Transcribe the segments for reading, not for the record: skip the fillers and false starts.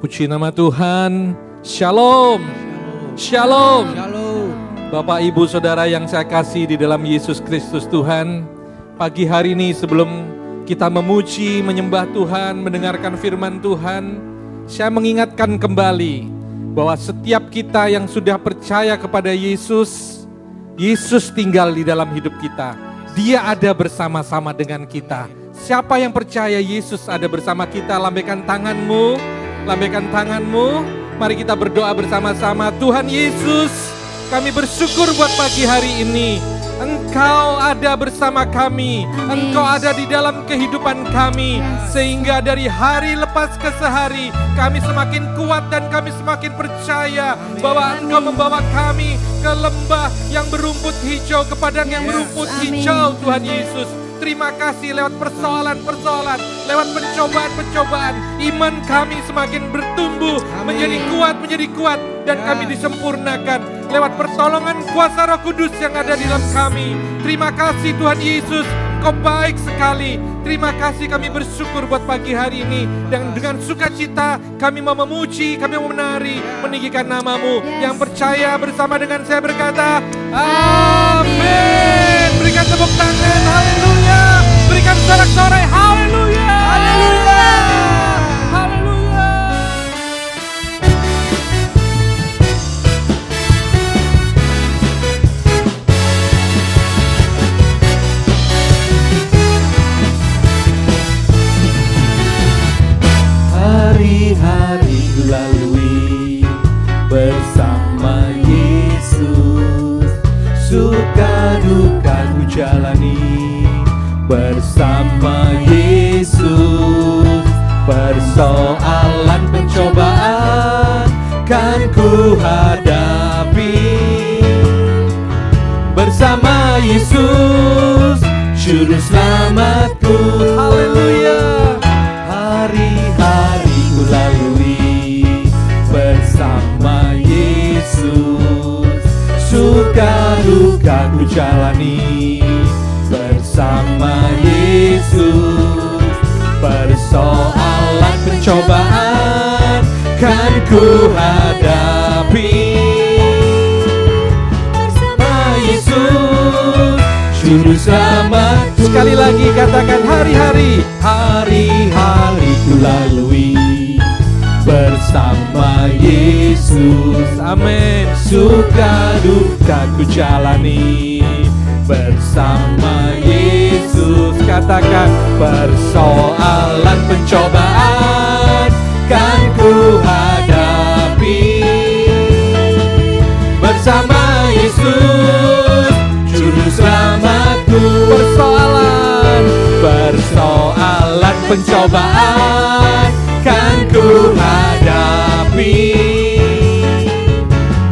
Puji nama Tuhan. Shalom. Shalom. Bapak, Ibu, Saudara yang saya kasih di dalam Yesus Kristus Tuhan, pagi hari ini sebelum kita memuji, menyembah Tuhan, mendengarkan firman Tuhan, saya mengingatkan kembali bahwa setiap kita yang sudah percaya kepada Yesus, Yesus tinggal di dalam hidup kita. Dia ada bersama-sama dengan kita. Siapa yang percaya Yesus ada bersama kita, lambaikan tanganmu, lambaikan tanganmu. Mari kita berdoa bersama-sama. Tuhan Yesus, kami bersyukur buat pagi hari ini. Engkau ada bersama kami. Engkau ada di dalam kehidupan kami. Sehingga dari hari lepas ke sehari, kami semakin kuat dan kami semakin percaya bahwa Engkau membawa kami ke lembah yang berumput hijau, ke padang yang berumput hijau, Tuhan Yesus. Terima kasih lewat persoalan-persoalan, lewat pencobaan-pencobaan, iman kami semakin bertumbuh, menjadi kuat, dan kami disempurnakan lewat pertolongan kuasa Roh Kudus yang ada di dalam kami. Terima kasih Tuhan Yesus, Engkau baik sekali. Terima kasih, kami bersyukur buat pagi hari ini. Dan dengan sukacita kami mau memuji, kami mau menari, meninggikan nama-Mu. Yang percaya bersama dengan saya berkata, amin. Berikan tepuk tangan, haleluya. Berikan sorak-sorai, haleluya. Haleluya. Haleluya. Hari-hari lalui bersama Yesus, suka duka ku jalani bersama Yesus. Persoalan pencobaan kan ku hadapi bersama Yesus, juru selamatku. Haleluya. Hari-hari ku lalui bersama Yesus, suka duka ku jalani bersama Yesus. Persoalan pencobaan kan ku hadapi bersama Yesus, juru selamatku. Sekali lagi katakan, hari-hari, hari-hari ku lalui bersama Yesus. Amin. Suka duka ku jalani bersama Yesus. Katakan, persoalan pencobaan kan ku hadapi bersama Yesus, juru selamatku. Persoalan pencobaan kan ku hadapi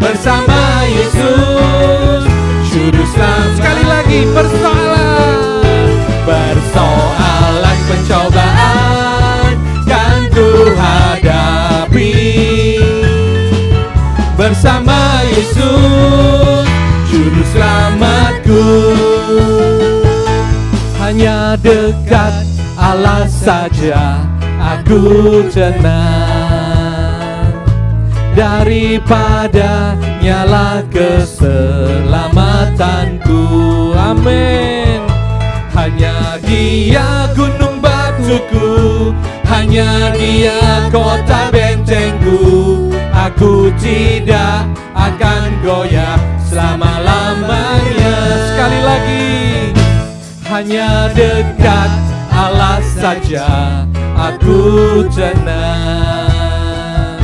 bersama Yesus, juru selamat. Sekali lagi, persoalan pencobaan kan ku hadapi bersama Yesus, juru selamatku. Hanya dekat Allah saja aku tenang, daripada nyala keselamatanku. Amin. Hanya Dia gunung batuku, hanya Dia kota bentengku. Aku tidak akan goyah selama-lamanya. Sekali lagi, hanya dekat Allah saja aku tenang,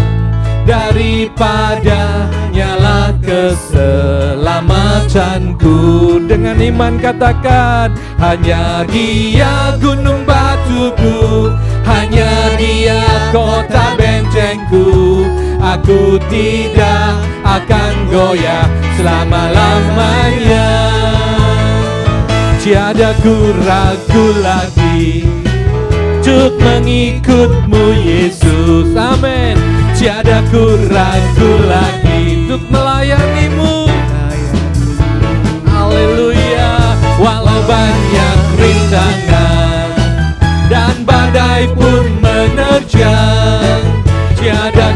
daripada nyala keselamatanku. Dengan iman katakan, hanya Dia gunung batuku, hanya Dia kota bentengku. Aku tidak akan goyah selama-lamanya. Tiada ku ragu lagi untuk mengikut-Mu Yesus. Amin. Tiada ku ragu lagi untuk melayani-Mu. Haleluya. Walau banyak rintangan dan badai pun menerjang, tiada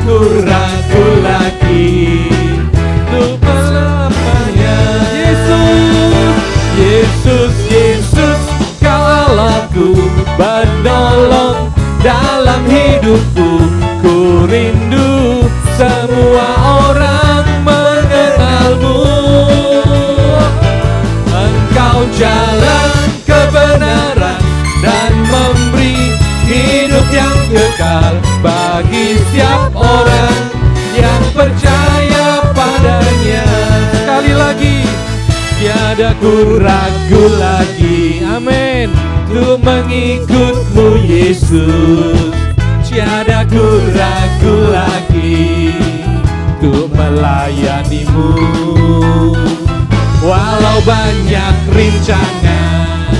dalam hidupku. Ku rindu semua orang mengenalmu. Engkau jalan kebenaran dan memberi hidup yang kekal bagi setiap orang yang percaya padanya. Sekali lagi, Tiada ku ragu lagi, amin, untuk mengikutmu Yesus. Tiada ku ragu lagi untuk melayanimu. Walau banyak rincangan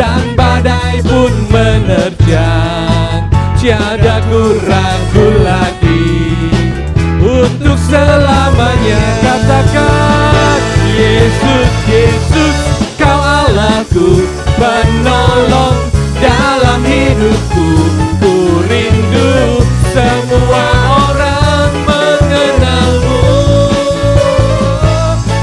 dan badai pun menerjang, tiada ku ragu lagi untuk selamanya. Katakan, Yesus, Yesus, Kau Allahku, penolong dalam hidupku. Ku rindu semua orang mengenalmu.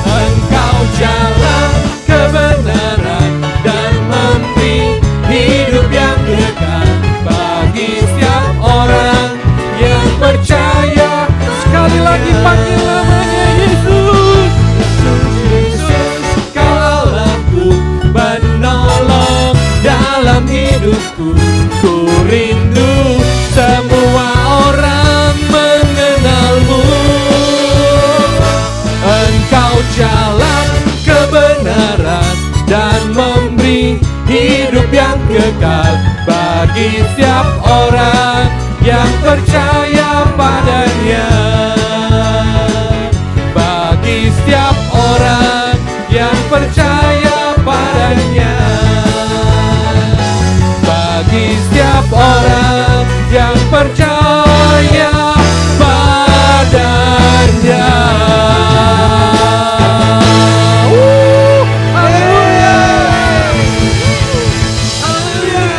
Engkau jalan kebenaran dan memberi hidup yang kekal bagi setiap orang yang percaya. sekali lagi panggil namanya Yesus. Kau Allahku, penolong dalam hidupku. Ku rindu semua orang mengenalmu. Engkau jalan kebenaran dan memberi hidup yang kekal bagi setiap orang yang percaya padanya. Bagi setiap orang yang percaya padanya. Bagi setiap orang yang percaya padanya. Haleluya. Haleluya.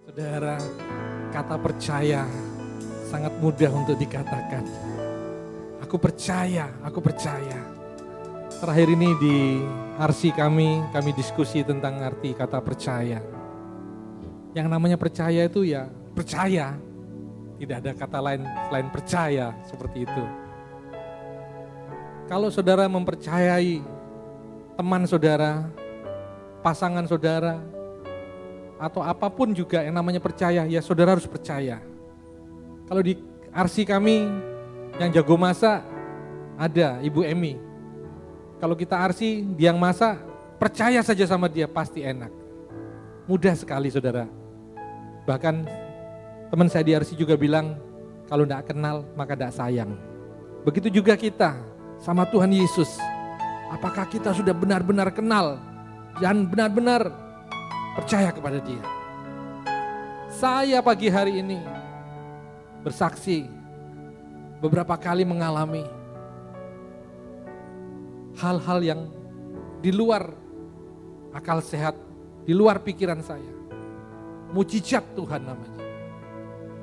Saudara, kata percaya sangat mudah untuk dikatakan. Aku percaya, aku percaya. Terakhir ini di RC kami diskusi tentang arti kata percaya. Yang namanya percaya itu ya percaya. Tidak ada kata lain selain percaya, seperti itu. Kalau saudara mempercayai teman saudara, pasangan saudara, atau apapun juga yang namanya percaya, ya saudara harus percaya. Kalau di RC kami yang jago masak ada Ibu Emi. Kalau kita RC, dia yang masak, percaya saja sama dia, pasti enak. Mudah sekali saudara. Bahkan teman saya di RC juga bilang, kalau tidak kenal maka tidak sayang. Begitu juga kita sama Tuhan Yesus. Apakah kita sudah benar-benar kenal dan benar-benar percaya kepada Dia? Saya pagi hari ini bersaksi beberapa kali mengalami hal-hal yang di luar akal sehat, di luar pikiran saya. Mujizat Tuhan namanya.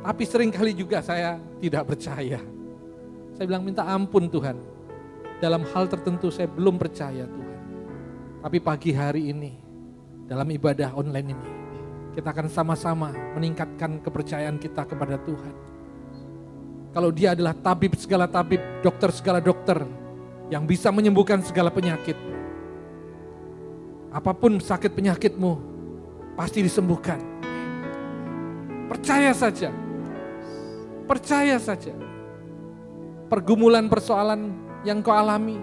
Tapi seringkali juga saya tidak percaya. Saya bilang minta ampun Tuhan. Dalam hal tertentu saya belum percaya Tuhan. Tapi pagi hari ini, dalam ibadah online ini, kita akan sama-sama meningkatkan kepercayaan kita kepada Tuhan. Kalau Dia adalah tabib segala tabib, dokter segala dokter, yang bisa menyembuhkan segala penyakit. Apapun sakit penyakitmu, pasti disembuhkan. Percaya saja. Percaya saja. Pergumulan persoalan yang kau alami,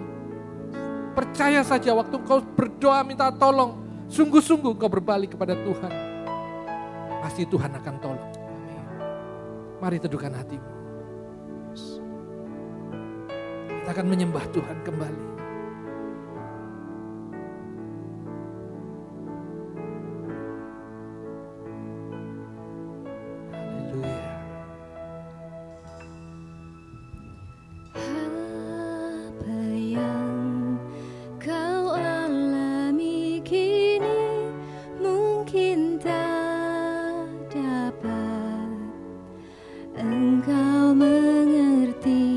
percaya saja waktu kau berdoa minta tolong, sungguh-sungguh kau berbalik kepada Tuhan. Pasti Tuhan akan tolong. Mari teduhkan hatimu. Kita akan menyembah Tuhan kembali. Haleluya. Apa yang kau alami kini mungkin tak dapat engkau mengerti.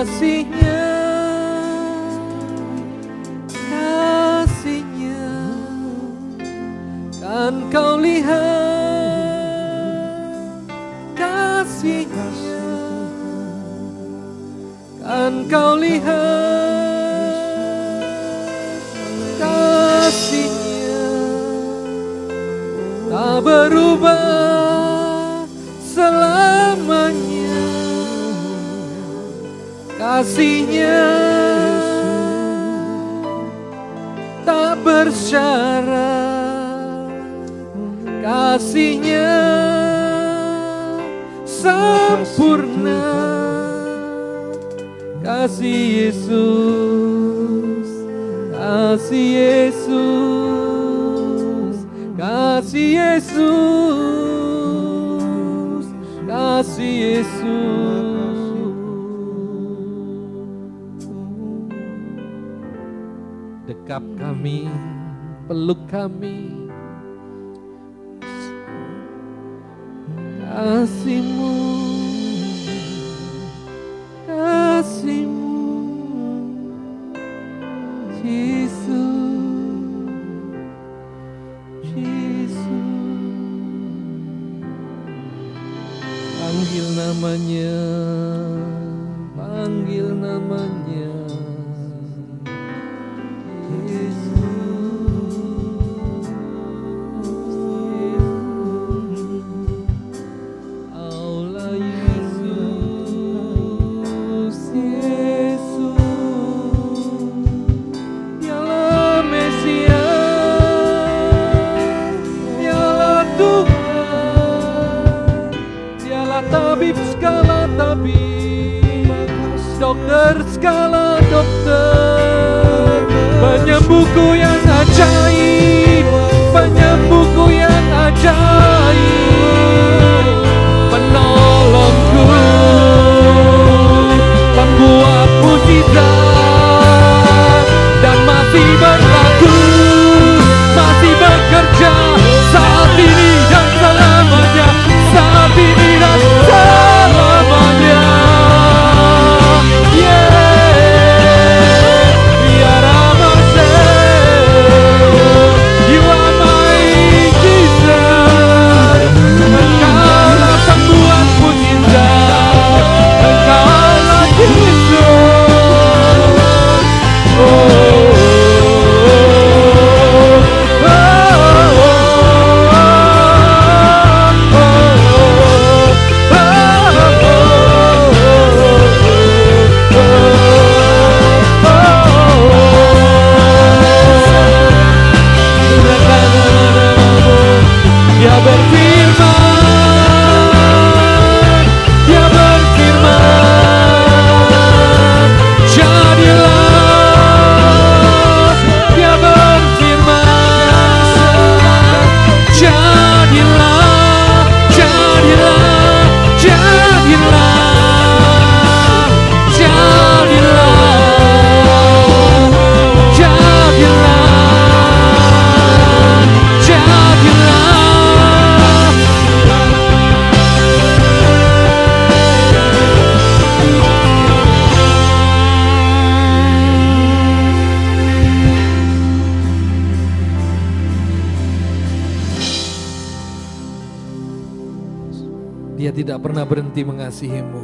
kasihnya, kasihnya kan kau lihat, kasihnya kan kau lihat, kasihnya tak berubah selamanya, kasihnya tak bersyarat, kasihnya sempurna, kasih Yesus, kasih Yesus, kasih Yesus, kasih Yesus. Dekap kami, peluk kami, kasih-Mu, kasih-Mu, Yesus, Yesus. Panggil namanya, panggil namanya, dokter skala dokter, penyembuhku yang ajaib, penyembuhku yang ajaib, penolongku, pembuat mujizat, dan masih berlaku, masih bekerja saat ini dan selamanya, saat ini dan selamanya. Dia tidak pernah berhenti mengasihimu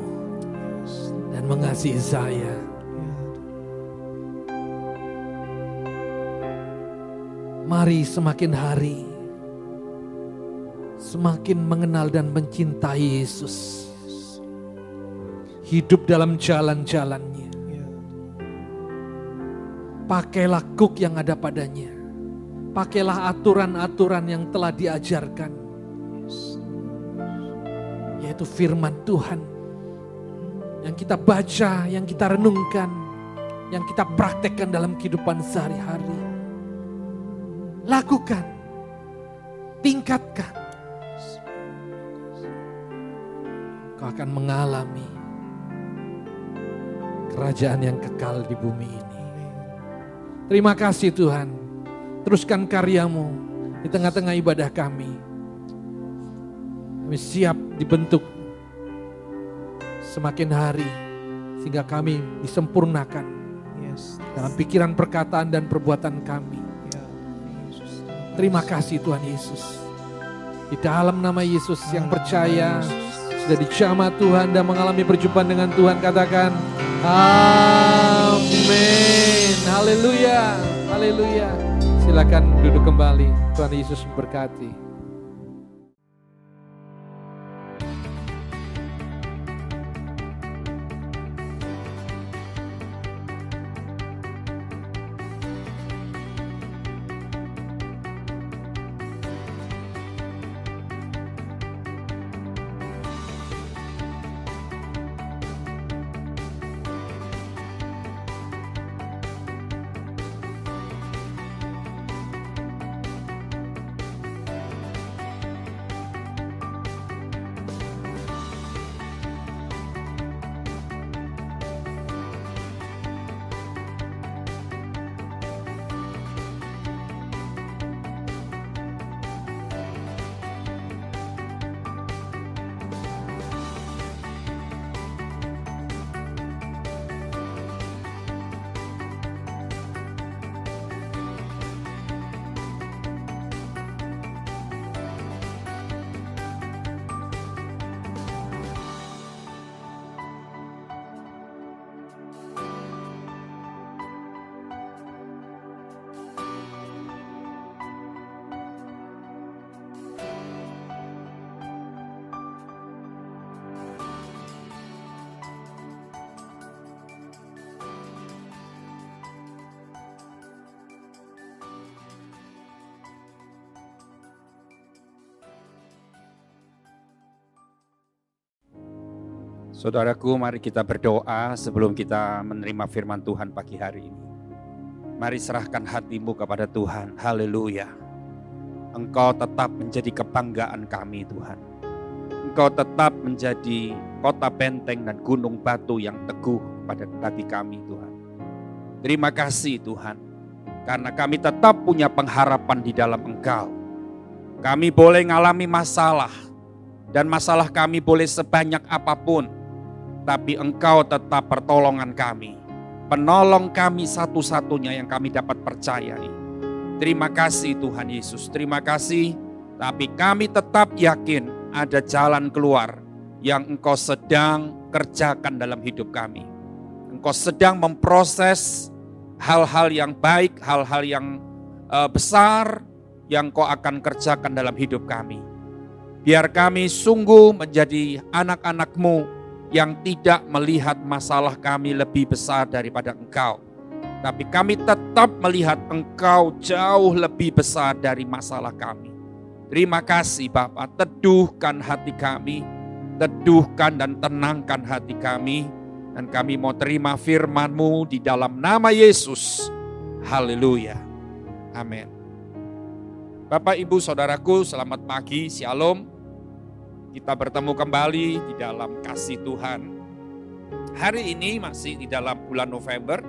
dan mengasihi saya. Mari semakin hari semakin mengenal dan mencintai Yesus. Hidup dalam jalan-jalannya. Pakailah kuk yang ada padanya. Pakailah aturan-aturan yang telah diajarkan. Yaitu firman Tuhan yang kita baca, yang kita renungkan, yang kita praktekkan dalam kehidupan sehari-hari. Lakukan, tingkatkan. Kau akan mengalami kerajaan yang kekal di bumi ini. Terima kasih Tuhan, teruskan karyamu di tengah-tengah ibadah kami. Kami siap dibentuk semakin hari, sehingga kami disempurnakan Yes. dalam pikiran, perkataan, dan perbuatan kami. Ya, Yesus. Terima kasih Tuhan Yesus. Di dalam nama Yesus yang percaya sudah dijamah Tuhan dan mengalami perjumpaan dengan Tuhan, katakan amin. Haleluya, haleluya. Silakan duduk kembali. Tuhan Yesus memberkati. Saudaraku, mari kita berdoa sebelum kita menerima firman Tuhan pagi hari ini. Mari serahkan hatimu kepada Tuhan. Haleluya. Engkau tetap menjadi kebanggaan kami, Tuhan. Engkau tetap menjadi kota benteng dan gunung batu yang teguh bagi kami, Tuhan. Terima kasih, Tuhan, karena kami tetap punya pengharapan di dalam Engkau. Kami boleh mengalami masalah, dan masalah kami boleh sebanyak apapun, tapi Engkau tetap pertolongan kami, penolong kami satu-satunya yang kami dapat percayai. Terima kasih Tuhan Yesus, terima kasih. Tapi kami tetap yakin ada jalan keluar yang Engkau sedang kerjakan dalam hidup kami. Engkau sedang memproses hal-hal yang baik, hal-hal yang besar yang Engkau akan kerjakan dalam hidup kami. Biar kami sungguh menjadi anak-anak-Mu yang tidak melihat masalah kami lebih besar daripada Engkau. Tapi kami tetap melihat Engkau jauh lebih besar dari masalah kami. Terima kasih Bapa, teduhkan hati kami, teduhkan dan tenangkan hati kami. Dan kami mau terima firman-Mu di dalam nama Yesus. Haleluya. Amin. Bapak, Ibu, Saudaraku, selamat pagi, Shalom. Kita bertemu kembali di dalam kasih Tuhan. Hari ini masih di dalam bulan November,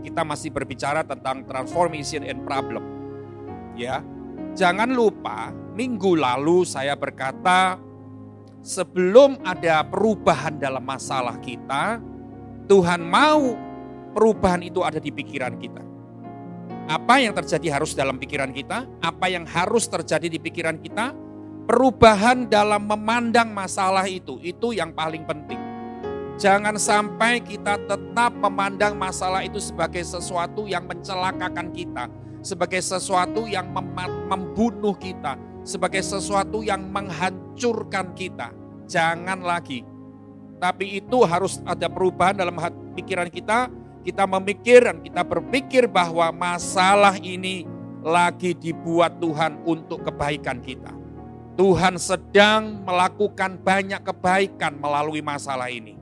kita masih berbicara tentang transformation and problem. Ya, jangan lupa minggu lalu saya berkata, sebelum ada perubahan dalam masalah kita, Tuhan mau perubahan itu ada di pikiran kita. Apa yang terjadi harus dalam pikiran kita, apa yang harus terjadi di pikiran kita, perubahan dalam memandang masalah itu yang paling penting. Jangan sampai kita tetap memandang masalah itu sebagai sesuatu yang mencelakakan kita, sebagai sesuatu yang membunuh kita, sebagai sesuatu yang menghancurkan kita. Jangan lagi. Tapi itu harus ada perubahan dalam pikiran kita. Kita memikir dan kita berpikir bahwa masalah ini lagi dibuat Tuhan untuk kebaikan kita. Tuhan sedang melakukan banyak kebaikan melalui masalah ini.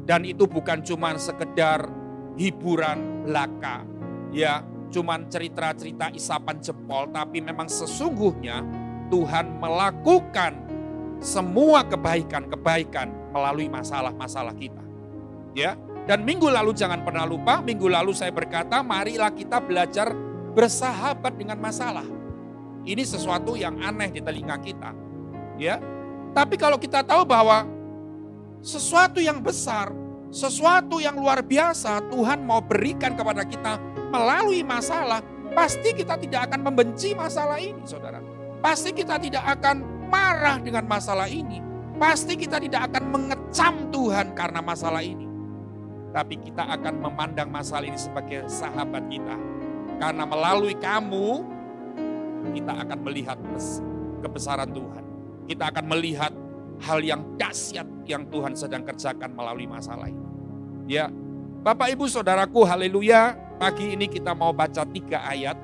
Dan itu bukan cuma sekedar hiburan belaka, ya, cuman cerita-cerita isapan jempol, tapi memang sesungguhnya Tuhan melakukan semua kebaikan-kebaikan melalui masalah-masalah kita. Ya, dan minggu lalu jangan pernah lupa, minggu lalu saya berkata, marilah kita belajar bersahabat dengan masalah. Ini sesuatu yang aneh di telinga kita, ya. Tapi kalau kita tahu bahwa sesuatu yang besar, sesuatu yang luar biasa Tuhan mau berikan kepada kita melalui masalah, pasti kita tidak akan membenci masalah ini, saudara. Pasti kita tidak akan marah dengan masalah ini. Pasti kita tidak akan mengecam Tuhan karena masalah ini. Tapi kita akan memandang masalah ini sebagai sahabat kita. Karena melalui kamu, kita akan melihat kebesaran Tuhan. Kita akan melihat hal yang dahsyat yang Tuhan sedang kerjakan melalui masalah ini. Ya, Bapak Ibu Saudaraku, haleluya. Pagi ini kita mau baca 3 ayat.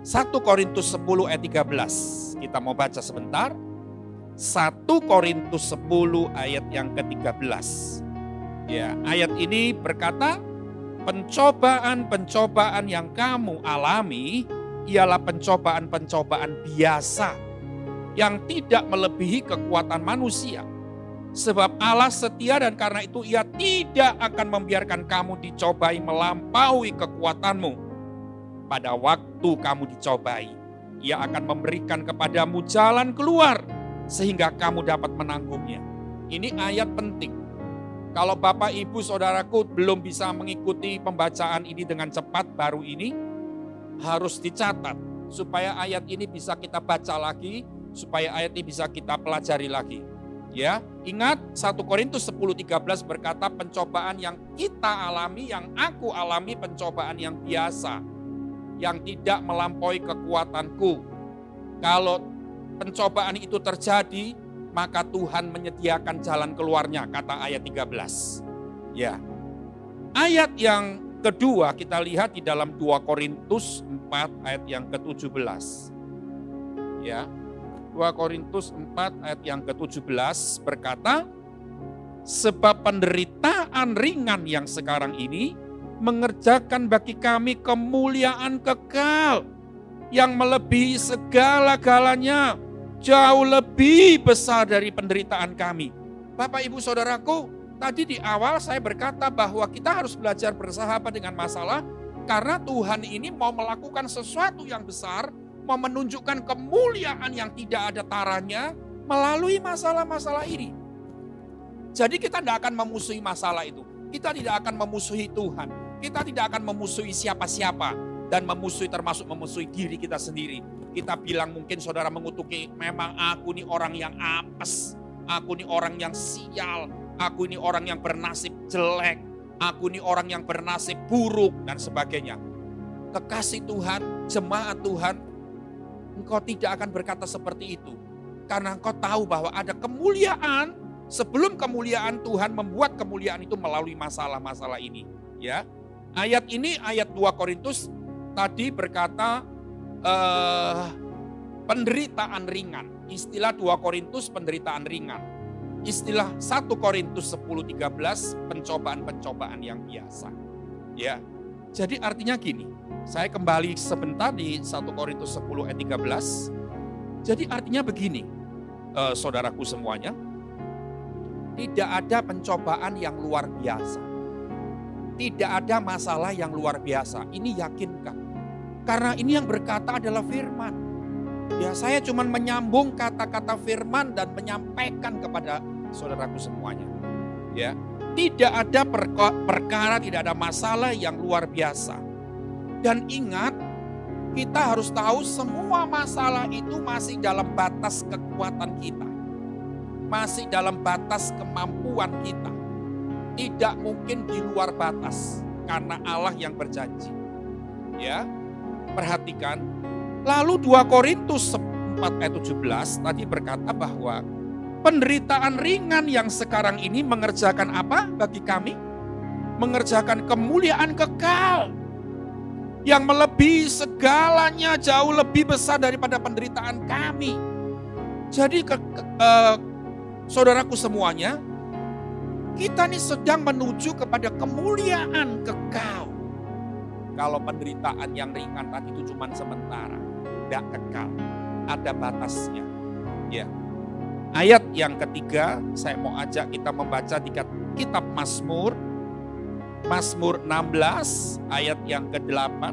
1 Korintus 10 ayat 13. Kita mau baca sebentar. 1 Korintus 10 ayat yang ke-13. Ya, ayat ini berkata, pencobaan-pencobaan yang kamu alami ialah pencobaan-pencobaan biasa yang tidak melebihi kekuatan manusia. Sebab Allah setia dan karena itu Ia tidak akan membiarkan kamu dicobai melampaui kekuatanmu. Pada waktu kamu dicobai, Ia akan memberikan kepadamu jalan keluar sehingga kamu dapat menanggungnya. Ini ayat penting. Kalau Bapak Ibu Saudaraku belum bisa mengikuti pembacaan ini dengan cepat baru ini, harus dicatat supaya ayat ini bisa kita baca lagi, supaya ayat ini bisa kita pelajari lagi. Ya, ingat 1 Korintus 10:13 berkata pencobaan yang kita alami, yang aku alami pencobaan yang biasa, yang tidak melampaui kekuatanku. Kalau pencobaan itu terjadi, maka Tuhan menyediakan jalan keluarnya, kata ayat 13. Ya. Ayat yang kedua kita lihat di dalam 2 Korintus 4 ayat yang ke-17. Ya. 2 Korintus 4 ayat yang ke-17 berkata, sebab penderitaan ringan yang sekarang ini mengerjakan bagi kami kemuliaan kekal yang melebihi segala-galanya, jauh lebih besar dari penderitaan kami. Bapak Ibu Saudaraku, tadi di awal saya berkata bahwa kita harus belajar bersahabat dengan masalah karena Tuhan ini mau melakukan sesuatu yang besar, mau menunjukkan kemuliaan yang tidak ada taranya melalui masalah-masalah ini. Jadi kita tidak akan memusuhi masalah itu. Kita tidak akan memusuhi Tuhan. Kita tidak akan memusuhi siapa-siapa dan memusuhi termasuk memusuhi diri kita sendiri. Kita bilang mungkin saudara mengutuki, memang aku ini orang yang apes, aku ini orang yang sial, aku ini orang yang bernasib jelek, aku ini orang yang bernasib buruk dan sebagainya. Kekasih Tuhan, jemaat Tuhan, engkau tidak akan berkata seperti itu. Karena engkau tahu bahwa ada kemuliaan, sebelum kemuliaan Tuhan membuat kemuliaan itu melalui masalah-masalah ini. Ya, ayat ini, ayat 2 Korintus tadi berkata penderitaan ringan. Istilah 2 Korintus penderitaan ringan. Istilah 1 Korintus 10:13 pencobaan-pencobaan yang biasa. Ya. Jadi artinya gini, saya kembali sebentar di 1 Korintus 10 ayat 13. Jadi artinya begini, saudaraku semuanya, tidak ada pencobaan yang luar biasa. Tidak ada masalah yang luar biasa. Ini yakinkan. Karena ini yang berkata adalah firman. Ya, saya cuma menyambung kata-kata firman dan menyampaikan kepada saudaraku semuanya. Ya, tidak ada perkara, tidak ada masalah yang luar biasa. Dan ingat, kita harus tahu semua masalah itu masih dalam batas kekuatan kita. Masih dalam batas kemampuan kita. Tidak mungkin di luar batas karena Allah yang berjanji. Ya. Perhatikan, lalu 2 Korintus 4 ayat 17 tadi berkata bahwa penderitaan ringan yang sekarang ini mengerjakan apa bagi kami? Mengerjakan kemuliaan kekal yang melebihi segalanya, jauh lebih besar daripada penderitaan kami. Jadi saudaraku semuanya, kita ini sedang menuju kepada kemuliaan kekal. Kalau penderitaan yang ringan tadi itu cuma sementara, tidak kekal, ada batasnya. Ya. Ayat yang ketiga, saya mau ajak kita membaca di kitab Mazmur, Mazmur 16 ayat yang ke-8.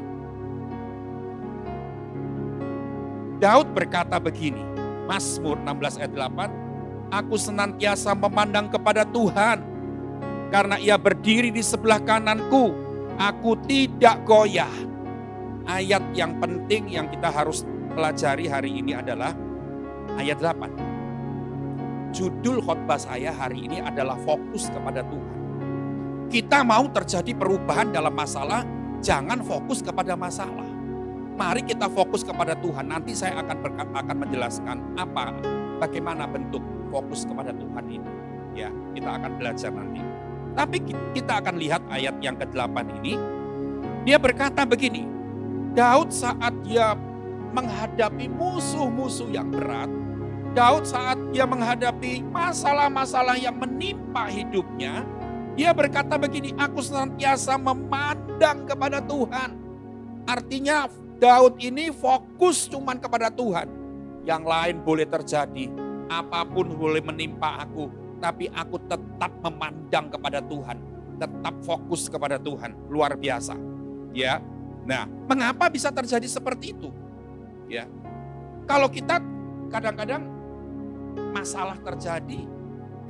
Daud berkata begini, Mazmur 16 ayat 8, aku senantiasa memandang kepada Tuhan Karena ia berdiri di sebelah kananku, aku tidak goyah. Ayat yang penting yang kita harus pelajari hari ini adalah ayat 8. Judul khotbah saya hari ini adalah fokus kepada Tuhan. Kita mau terjadi perubahan dalam masalah, jangan fokus kepada masalah. Mari kita fokus kepada Tuhan. Nanti saya akan menjelaskan bagaimana bentuk fokus kepada Tuhan ini. Ya, kita akan belajar nanti. Tapi kita akan lihat ayat yang ke-8 ini. Dia berkata begini, Daud saat dia menghadapi musuh-musuh yang berat, Daud saat dia menghadapi masalah-masalah yang menimpa hidupnya, dia berkata begini, aku senantiasa memandang kepada Tuhan. Artinya Daud ini fokus cuman kepada Tuhan. Yang lain boleh terjadi, apapun boleh menimpa aku, tapi aku tetap memandang kepada Tuhan, tetap fokus kepada Tuhan. Luar biasa. Ya. Nah, mengapa bisa terjadi seperti itu? Ya. Kalau kita kadang-kadang masalah terjadi,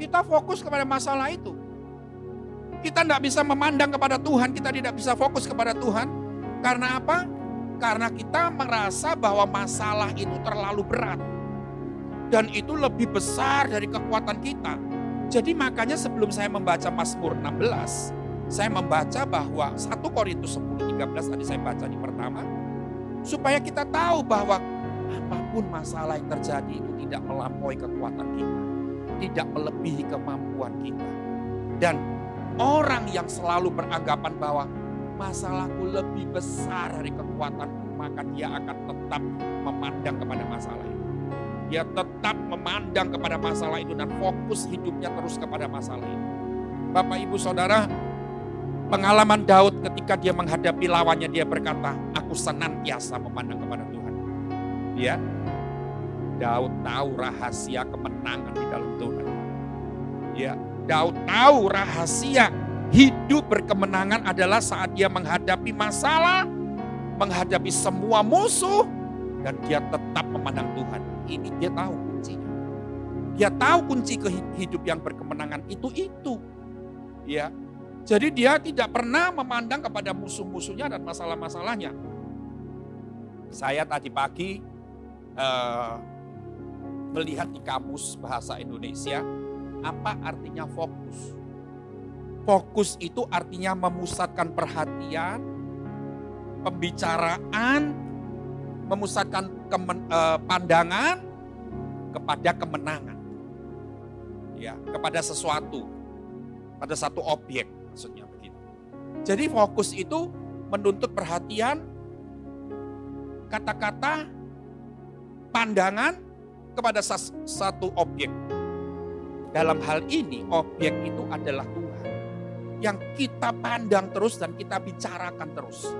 kita fokus kepada masalah itu. Kita tidak bisa memandang kepada Tuhan, kita tidak bisa fokus kepada Tuhan. Karena apa? Karena kita merasa bahwa masalah itu terlalu berat. Dan itu lebih besar dari kekuatan kita. Jadi makanya sebelum saya membaca Mazmur 16, saya membaca bahwa 1 Korintus 10:13 tadi saya baca di pertama. Supaya kita tahu bahwa apapun masalah yang terjadi itu tidak melampaui kekuatan kita. Tidak melebihi kemampuan kita. Dan orang yang selalu beranggapan bahwa masalahku lebih besar dari kekuatanku, maka dia akan tetap memandang kepada masalah itu. Dia tetap memandang kepada masalah itu dan fokus hidupnya terus kepada masalah itu. Bapak, Ibu, Saudara, pengalaman Daud ketika dia menghadapi lawannya, dia berkata, aku senantiasa memandang kepada Tuhan. Ya, Daud tahu rahasia kemenangan di dalam Tuhan. Ya, Daud tahu rahasia hidup berkemenangan adalah saat dia menghadapi masalah, menghadapi semua musuh, dan dia tetap memandang Tuhan. Ini dia tahu kuncinya. Dia tahu kunci hidup yang berkemenangan itu. Ya, jadi dia tidak pernah memandang kepada musuh-musuhnya dan masalah-masalahnya. Saya tadi pagi melihat di kamus bahasa Indonesia, apa artinya fokus. Fokus itu artinya memusatkan perhatian, pembicaraan, memusatkan pandangan kepada kemenangan. Ya, kepada sesuatu, pada satu objek maksudnya begitu. Jadi fokus itu menuntut perhatian, kata-kata, pandangan kepada satu objek. Dalam hal ini objek itu adalah Tuhan. Yang kita pandang terus dan kita bicarakan terus.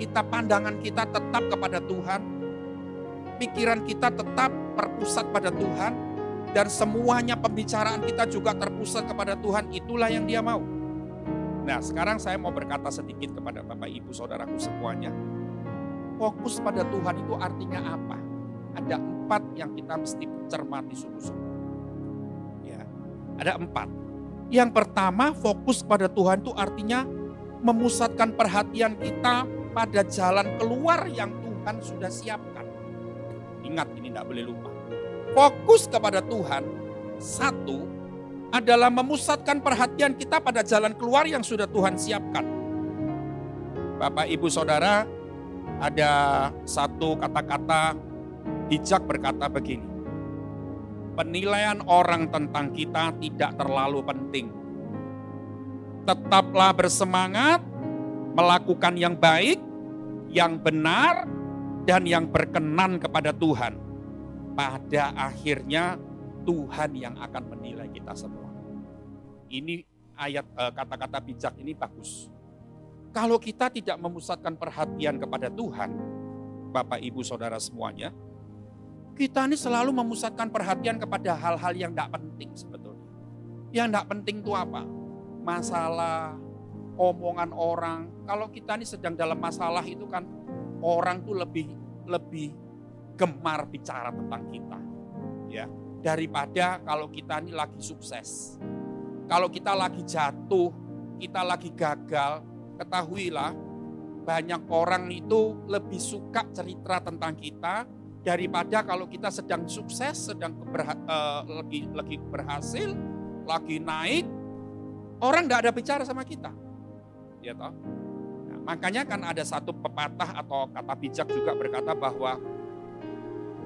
Pandangan kita tetap kepada Tuhan. Pikiran kita tetap terpusat pada Tuhan. Dan semuanya pembicaraan kita juga terpusat kepada Tuhan. Itulah yang Dia mau. Nah, sekarang saya mau berkata sedikit kepada Bapak, Ibu, Saudaraku semuanya. Fokus pada Tuhan itu artinya apa? Ada 4 yang kita mesti cermati sungguh-sungguh. Ya, ada 4. Yang pertama, fokus pada Tuhan itu artinya memusatkan perhatian kita pada jalan keluar yang Tuhan sudah siapkan. Ingat, ini tidak boleh lupa. Fokus kepada Tuhan, 1, adalah memusatkan perhatian kita pada jalan keluar yang sudah Tuhan siapkan. Bapak, Ibu, Saudara, ada satu kata-kata bijak berkata begini. Penilaian orang tentang kita tidak terlalu penting. Tetaplah bersemangat, melakukan yang baik, yang benar, dan yang berkenan kepada Tuhan. Pada akhirnya Tuhan yang akan menilai kita semua. Ini ayat kata-kata bijak ini bagus. Kalau kita tidak memusatkan perhatian kepada Tuhan, Bapak, Ibu, Saudara semuanya, kita ini selalu memusatkan perhatian kepada hal-hal yang tidak penting sebetulnya. Yang tidak penting itu apa? Masalah, omongan orang. Kalau kita ini sedang dalam masalah itu kan orang tuh lebih gemar bicara tentang kita. Ya, daripada kalau kita ini lagi sukses. Kalau kita lagi jatuh, kita lagi gagal, ketahuilah banyak orang itu lebih suka cerita tentang kita daripada kalau kita sedang sukses, sedang lagi berhasil, lagi naik, orang nggak ada bicara sama kita. Ya toh? Nah, makanya kan ada satu pepatah atau kata bijak juga berkata bahwa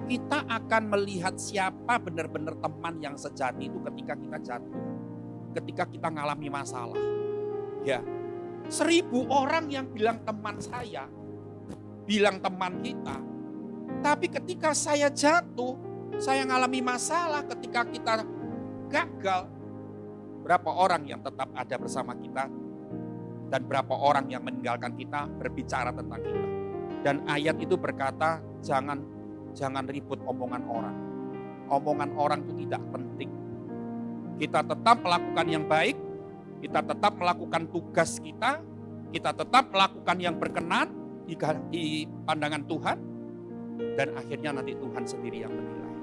kita akan melihat siapa benar-benar teman yang sejati itu ketika kita jatuh, ketika kita ngalami masalah. Ya, 1000 orang yang bilang teman saya, bilang teman kita, tapi ketika saya jatuh, saya ngalami masalah, ketika kita gagal, berapa orang yang tetap ada bersama kita dan berapa orang yang meninggalkan kita berbicara tentang kita. Dan ayat itu berkata, jangan ribut omongan orang. Omongan orang itu tidak penting. Kita tetap melakukan yang baik, kita tetap melakukan tugas kita tetap melakukan yang berkenan di pandangan Tuhan, dan akhirnya nanti Tuhan sendiri yang menilai.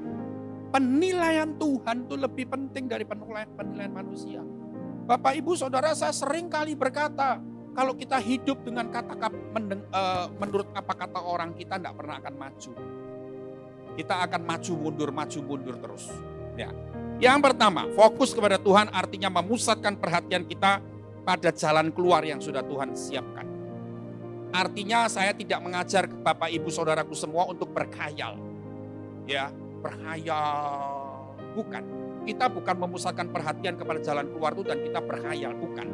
Penilaian Tuhan itu lebih penting dari penilaian manusia. Bapak, Ibu, Saudara, saya sering kali berkata, kalau kita hidup dengan menurut apa kata orang, kita tidak pernah akan maju. Kita akan maju mundur terus. Ya. Yang pertama, fokus kepada Tuhan artinya memusatkan perhatian kita pada jalan keluar yang sudah Tuhan siapkan. Artinya saya tidak mengajar Bapak, Ibu, Saudaraku semua untuk berkhayal. Ya, berkhayal. Bukan. Kita bukan memusatkan perhatian kepada jalan keluar itu dan kita berkhayal, bukan.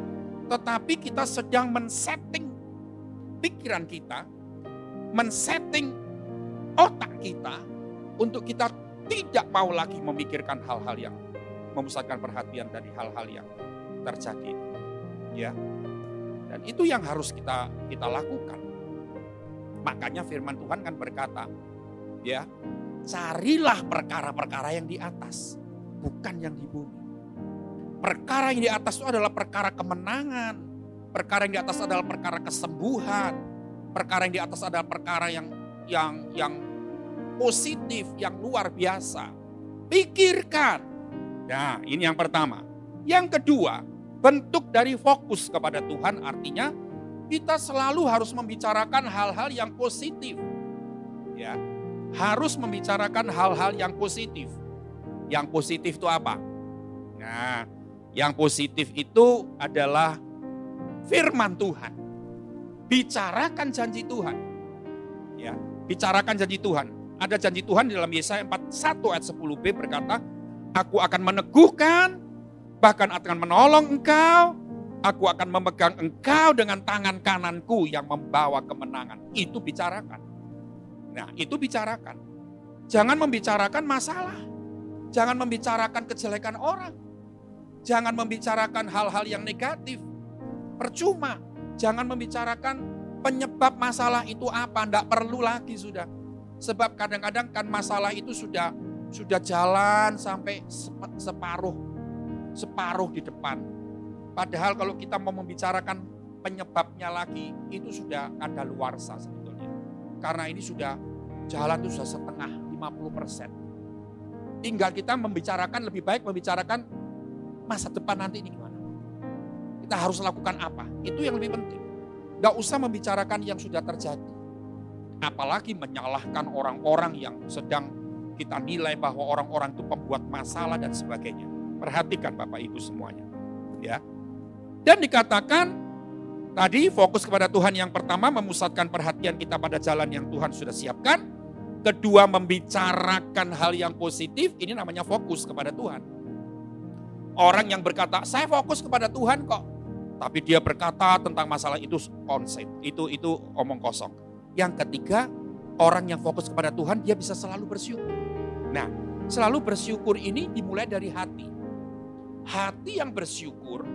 Tetapi kita sedang men-setting pikiran kita, men-setting otak kita untuk kita tidak mau lagi memikirkan hal-hal yang memusatkan perhatian dari hal-hal yang terjadi. Ya. Dan itu yang harus kita lakukan. Makanya firman Tuhan kan berkata, ya, carilah perkara-perkara yang di atas, bukan yang di bumi. Perkara yang di atas itu adalah perkara kemenangan, perkara yang di atas adalah perkara kesembuhan, perkara yang di atas adalah perkara yang positif, yang luar biasa. Pikirkan. Nah, ini yang pertama. Yang kedua, bentuk dari fokus kepada Tuhan artinya kita selalu harus membicarakan hal-hal yang positif. Ya, harus membicarakan hal-hal yang positif. Yang positif itu apa? Nah, yang positif itu adalah firman Tuhan. Bicarakan janji Tuhan. Ya, bicarakan janji Tuhan. Ada janji Tuhan di dalam Yesaya 41 ayat 10b berkata, aku akan meneguhkan, bahkan akan menolong engkau, aku akan memegang engkau dengan tangan kananku yang membawa kemenangan. Itu bicarakan. Nah, itu bicarakan. Jangan membicarakan masalah. Jangan membicarakan kejelekan orang. Jangan membicarakan hal-hal yang negatif. Percuma. Jangan membicarakan penyebab masalah itu apa. Tidak perlu lagi sudah. Sebab kadang-kadang kan masalah itu sudah jalan sampai separuh di depan. Padahal kalau kita mau membicarakan penyebabnya lagi, itu sudah kadaluarsa sebetulnya. Karena ini sudah jalan itu sudah setengah, 50%. Tinggal kita membicarakan, lebih baik membicarakan masa depan nanti ini gimana. Kita harus lakukan apa, itu yang lebih penting. Gak usah membicarakan yang sudah terjadi. Apalagi menyalahkan orang-orang yang sedang kita nilai bahwa orang-orang itu pembuat masalah dan sebagainya. Perhatikan Bapak Ibu semuanya. Ya. Dan dikatakan tadi fokus kepada Tuhan yang pertama memusatkan perhatian kita pada jalan yang Tuhan sudah siapkan. Kedua membicarakan hal yang positif, ini namanya fokus kepada Tuhan. Orang yang berkata, saya fokus kepada Tuhan kok. Tapi dia berkata tentang masalah itu konsep, itu omong kosong. Yang ketiga, orang yang fokus kepada Tuhan, dia bisa selalu bersyukur. Nah, selalu bersyukur ini dimulai dari hati. Hati yang bersyukur,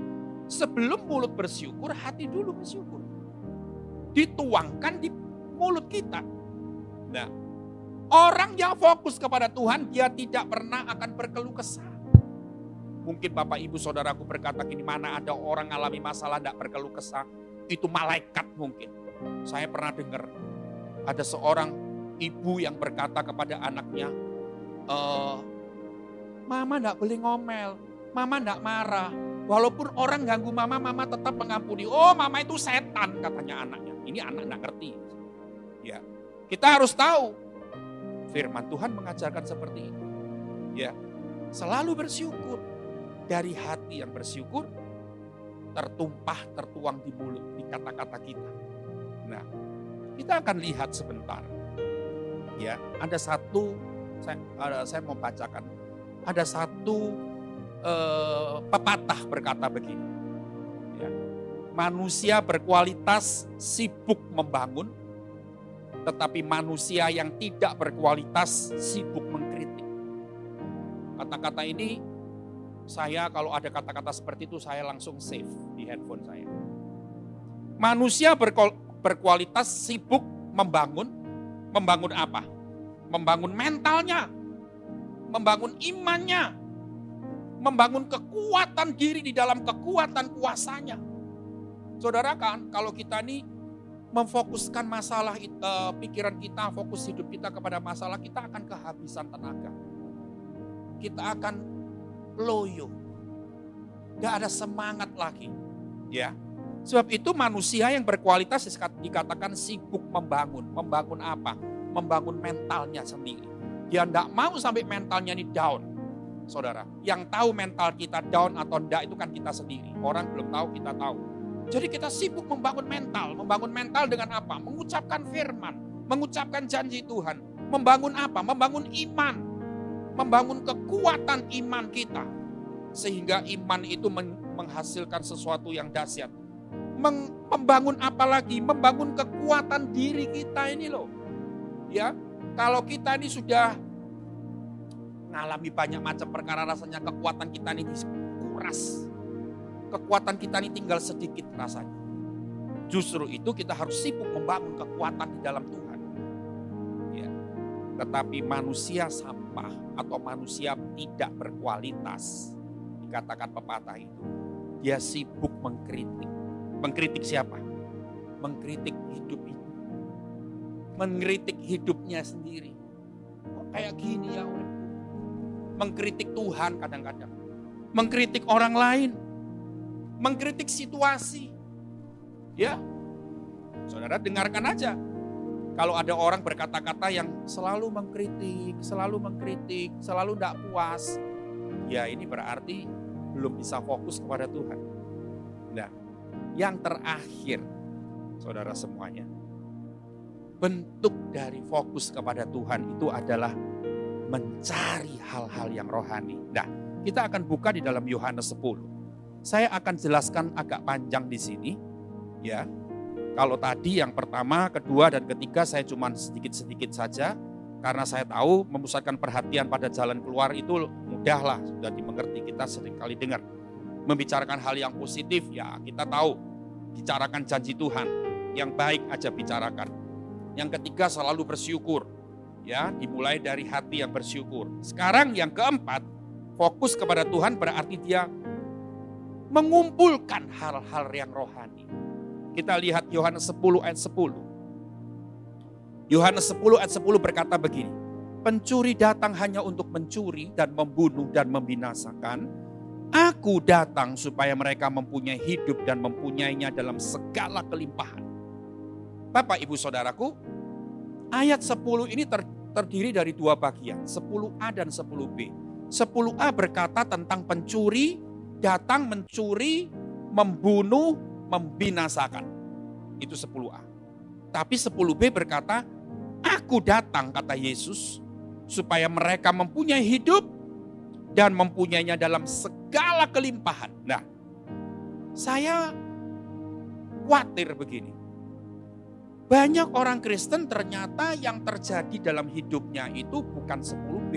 sebelum mulut bersyukur, hati dulu bersyukur. Dituangkan di mulut kita. Nah, orang yang fokus kepada Tuhan, dia tidak pernah akan berkeluh kesah. Mungkin Bapak Ibu Saudaraku berkata, gini, mana ada orang alami masalah tidak berkeluh kesah. Itu malaikat mungkin. Saya pernah dengar. Ada seorang ibu yang berkata kepada anaknya, mama enggak boleh ngomel, mama enggak marah. Walaupun orang ganggu mama, mama tetap mengampuni. Oh, mama itu setan katanya anaknya. Ini anak enggak ngerti. Ya. Kita harus tahu firman Tuhan mengajarkan seperti itu. Ya. Selalu bersyukur. Dari hati yang bersyukur tertuang di mulut, di kata-kata kita. Nah, kita akan lihat sebentar. Ya, ada satu saya mau bacakan. Ada satu pepatah berkata begini. Ya, manusia berkualitas sibuk membangun, tetapi manusia yang tidak berkualitas sibuk mengkritik. Kata-kata ini saya kalau ada kata-kata seperti itu saya langsung save di handphone saya. Manusia berkualitas sibuk membangun. Membangun apa? Membangun mentalnya. Membangun imannya. Membangun kekuatan diri di dalam kekuatan kuasanya. Saudara kan, kalau kita ini memfokuskan masalah pikiran kita, fokus hidup kita kepada masalah, kita akan kehabisan tenaga. Kita akan loyo. Gak ada semangat lagi. Ya. Sebab itu manusia yang berkualitas dikatakan sibuk membangun. Membangun apa? Membangun mentalnya sendiri. Dia tidak mau sampai mentalnya ini down. Saudara, yang tahu mental kita down atau enggak itu kan kita sendiri. Orang belum tahu, kita tahu. Jadi kita sibuk membangun mental. Membangun mental dengan apa? Mengucapkan firman. Mengucapkan janji Tuhan. Membangun apa? Membangun iman. Membangun kekuatan iman kita. Sehingga iman itu menghasilkan sesuatu yang dahsyat. Membangun apa lagi? Membangun kekuatan diri kita ini loh. Ya, kalau kita ini sudah mengalami banyak macam perkara, rasanya kekuatan kita ini dikuras. Kekuatan kita ini tinggal sedikit rasanya. Justru itu kita harus sibuk membangun kekuatan di dalam Tuhan. Ya. Tetapi manusia sampah atau manusia tidak berkualitas, dikatakan pepatah itu, dia sibuk mengkritik. Mengkritik siapa? Mengkritik hidup itu. Mengkritik hidupnya sendiri. Kok kayak gini ya uripku? Mengkritik Tuhan kadang-kadang. Mengkritik orang lain. Mengkritik situasi. Ya. Saudara dengarkan aja. Kalau ada orang berkata-kata yang selalu mengkritik, selalu tidak puas. Ya ini berarti belum bisa fokus kepada Tuhan. Nah, yang terakhir, saudara semuanya, bentuk dari fokus kepada Tuhan itu adalah mencari hal-hal yang rohani. Nah, kita akan buka di dalam Yohanes 10. Saya akan jelaskan agak panjang di sini, ya. Kalau tadi yang pertama, kedua, dan ketiga saya cuma sedikit-sedikit saja, karena saya tahu memusatkan perhatian pada jalan keluar itu mudahlah, sudah dimengerti, kita sering kali dengar. Membicarakan hal yang positif, ya kita tahu, bicarakan janji Tuhan, yang baik aja bicarakan. Yang ketiga selalu bersyukur, ya dimulai dari hati yang bersyukur. Sekarang yang keempat, fokus kepada Tuhan berarti dia mengumpulkan hal-hal yang rohani. Kita lihat Yohanes 10 ayat 10. Yohanes 10 ayat 10 berkata begini, pencuri datang hanya untuk mencuri dan membunuh dan membinasakan. Aku datang supaya mereka mempunyai hidup dan mempunyainya dalam segala kelimpahan. Bapak ibu saudaraku, ayat 10 ini terdiri dari dua bagian, 10a dan 10b. 10a berkata tentang pencuri, datang mencuri, membunuh, membinasakan. Itu 10a. Tapi 10b berkata, aku datang, kata Yesus, supaya mereka mempunyai hidup dan mempunyainya dalam segala kelimpahan. Nah, saya khawatir begini. Banyak orang Kristen ternyata yang terjadi dalam hidupnya itu bukan 10b.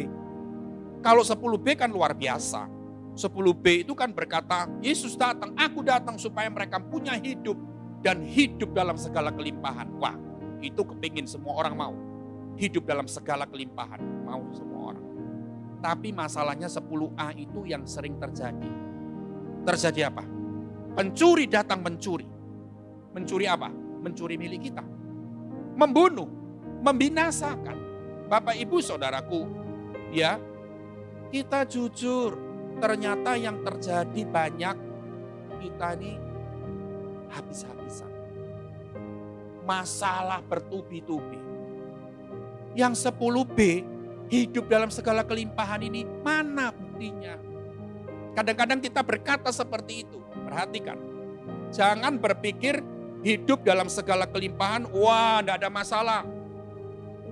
Kalau 10b kan luar biasa. 10b itu kan berkata, Yesus datang, aku datang supaya mereka punya hidup dan hidup dalam segala kelimpahan. Wah, itu kepingin semua orang mau. Hidup dalam segala kelimpahan, mau semua orang. Tapi masalahnya 10a itu yang sering terjadi. Terjadi apa? Pencuri datang mencuri. Mencuri apa? Mencuri milik kita. Membunuh, membinasakan. Bapak ibu saudaraku, ya kita jujur. Ternyata yang terjadi banyak kita ini habis-habisan. Masalah bertubi-tubi. Yang 10B, hidup dalam segala kelimpahan ini, mana buktinya? Kadang-kadang kita berkata seperti itu. Perhatikan, jangan berpikir hidup dalam segala kelimpahan, wah tidak ada masalah.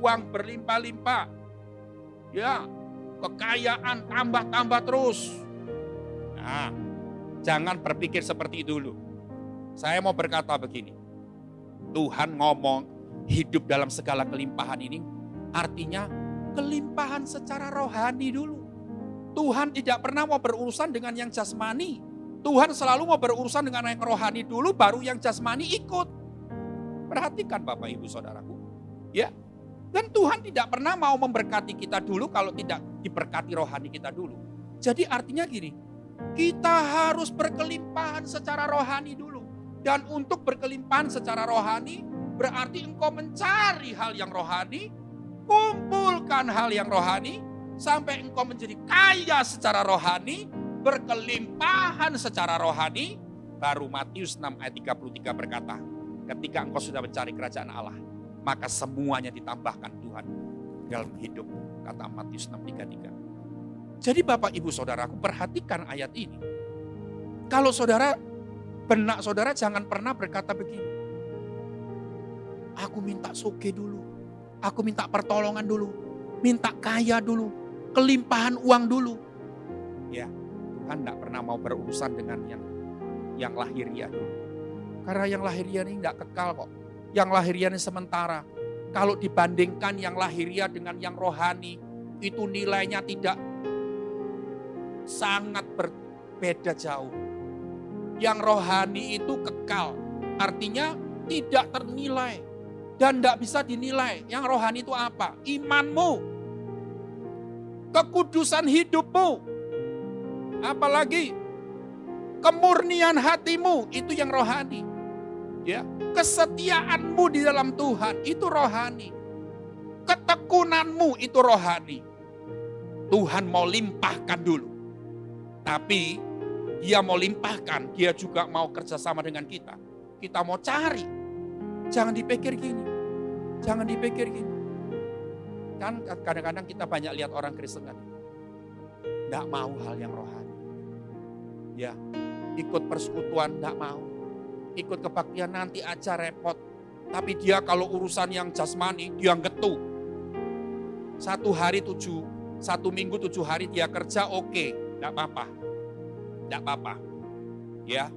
Uang berlimpah-limpah. Ya, kekayaan tambah-tambah terus. Nah, jangan berpikir seperti itu dulu. Saya mau berkata begini. Tuhan ngomong hidup dalam segala kelimpahan ini artinya kelimpahan secara rohani dulu. Tuhan tidak pernah mau berurusan dengan yang jasmani. Tuhan selalu mau berurusan dengan yang rohani dulu, baru yang jasmani ikut. Perhatikan Bapak Ibu Saudaraku. Ya, dan Tuhan tidak pernah mau memberkati kita dulu kalau tidak diberkati rohani kita dulu. Jadi artinya gini, kita harus berkelimpahan secara rohani dulu. Dan untuk berkelimpahan secara rohani, berarti engkau mencari hal yang rohani, kumpulkan hal yang rohani, sampai engkau menjadi kaya secara rohani, berkelimpahan secara rohani, baru Matius 6 ayat 33 berkata, ketika engkau sudah mencari kerajaan Allah, maka semuanya ditambahkan Tuhan dalam hidup, kata Matius 6:33. Jadi Bapak Ibu Saudaraku, perhatikan ayat ini. Kalau saudara, benak saudara jangan pernah berkata begini, aku minta soge dulu, aku minta pertolongan dulu, minta kaya dulu, kelimpahan uang dulu. Ya, Tuhan tidak pernah mau berurusan dengan yang lahiriah dulu. Karena yang lahiriah ini tidak kekal kok. Yang lahiriah ini sementara. Kalau dibandingkan yang lahiriah dengan yang rohani, itu nilainya tidak sangat berbeda jauh. Yang rohani itu kekal, artinya tidak ternilai dan tidak bisa dinilai. Yang rohani itu apa? Imanmu, kekudusan hidupmu, apalagi kemurnian hatimu, itu yang rohani. Ya, kesetiaanmu di dalam Tuhan itu rohani. Ketekunanmu itu rohani. Tuhan mau limpahkan dulu. Tapi Dia mau limpahkan, Dia juga mau kerjasama dengan kita. Kita mau cari. Jangan dipikir gini. Jangan dipikir gini. Kan kadang-kadang kita banyak lihat orang Kristen kan. Tidak mau hal yang rohani. Ya, ikut persekutuan tidak mau. Ikut kebaktian nanti aja repot. Tapi dia kalau urusan yang jasmani, dia getu. 1 minggu 7 hari dia kerja, oke, tidak apa-apa. Tidak apa-apa. Ya.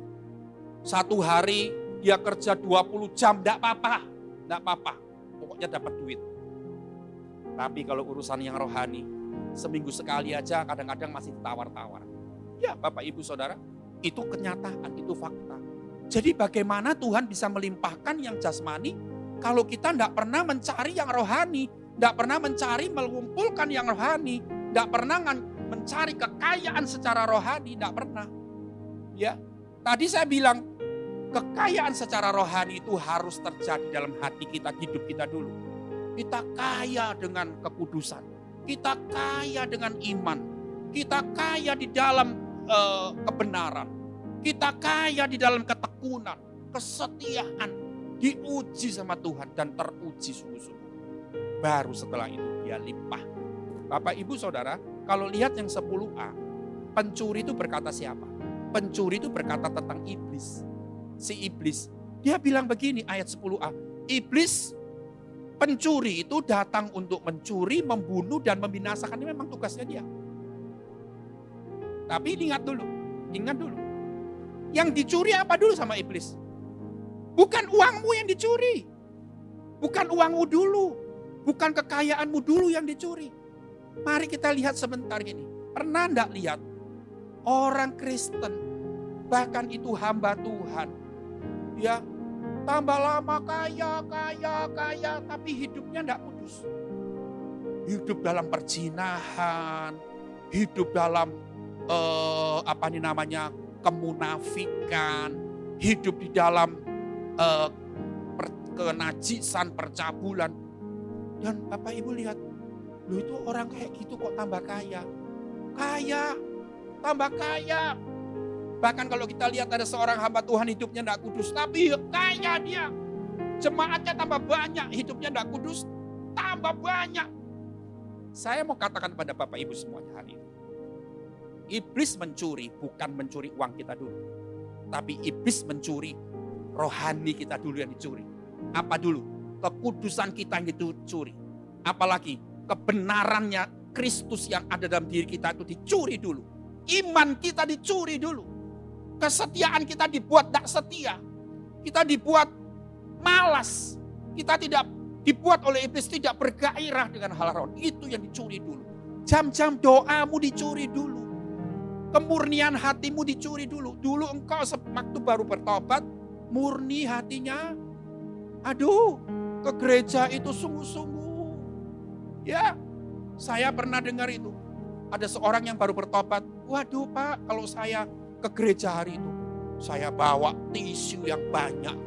1 hari dia kerja 20 jam, tidak apa-apa. Tidak apa-apa. Pokoknya dapat duit. Tapi kalau urusan yang rohani, seminggu sekali aja kadang-kadang masih tawar-tawar. Ya Bapak Ibu Saudara, itu kenyataan, itu fakta. Jadi bagaimana Tuhan bisa melimpahkan yang jasmani kalau kita tidak pernah mencari yang rohani, tidak pernah mencari mengumpulkan yang rohani, tidak pernah mencari kekayaan secara rohani, tidak pernah. Ya, tadi saya bilang kekayaan secara rohani itu harus terjadi dalam hati kita, hidup kita dulu. Kita kaya dengan kekudusan, kita kaya dengan iman, kita kaya di dalam kebenaran, kita kaya di dalam ketekunan, kesetiaan, diuji sama Tuhan dan teruji sungguh-sungguh. Baru setelah itu dia limpah. Bapak Ibu Saudara, kalau lihat yang 10A, pencuri itu berkata siapa? Pencuri itu berkata tentang iblis. Si iblis, dia bilang begini ayat 10A, iblis pencuri itu datang untuk mencuri, membunuh dan membinasakan. Ini memang tugasnya dia. Tapi ingat dulu. Yang dicuri apa dulu sama iblis? Bukan uangmu yang dicuri. Bukan uangmu dulu. Bukan kekayaanmu dulu yang dicuri. Mari kita lihat sebentar ini. Pernah enggak lihat orang Kristen, bahkan itu hamba Tuhan, ya tambah lama kaya, tapi hidupnya enggak kudus. Hidup dalam perzinahan, hidup dalam kemunafikan, hidup di dalam kenajisan, percabulan. Dan Bapak Ibu lihat, loh itu orang kayak gitu kok tambah kaya. Kaya, tambah kaya. Bahkan kalau kita lihat ada seorang hamba Tuhan hidupnya tidak kudus, tapi kaya dia. Jemaatnya tambah banyak, hidupnya tidak kudus, tambah banyak. Saya mau katakan pada Bapak Ibu semuanya hari ini. Iblis mencuri, bukan mencuri uang kita dulu. Tapi iblis mencuri rohani kita dulu yang dicuri. Apa dulu? Kekudusan kita yang dicuri. Apalagi kebenarannya Kristus yang ada dalam diri kita itu dicuri dulu. Iman kita dicuri dulu. Kesetiaan kita dibuat tidak setia. Kita dibuat malas. Kita tidak dibuat oleh iblis tidak bergairah dengan hal rohani. Itu yang dicuri dulu. Jam-jam doamu dicuri dulu. Kemurnian hatimu dicuri dulu. Dulu engkau waktu baru bertobat, murni hatinya. Aduh, ke gereja itu sungguh-sungguh. Ya, saya pernah dengar itu. Ada seorang yang baru bertobat. Waduh Pak, kalau saya ke gereja hari itu, saya bawa tisu yang banyak.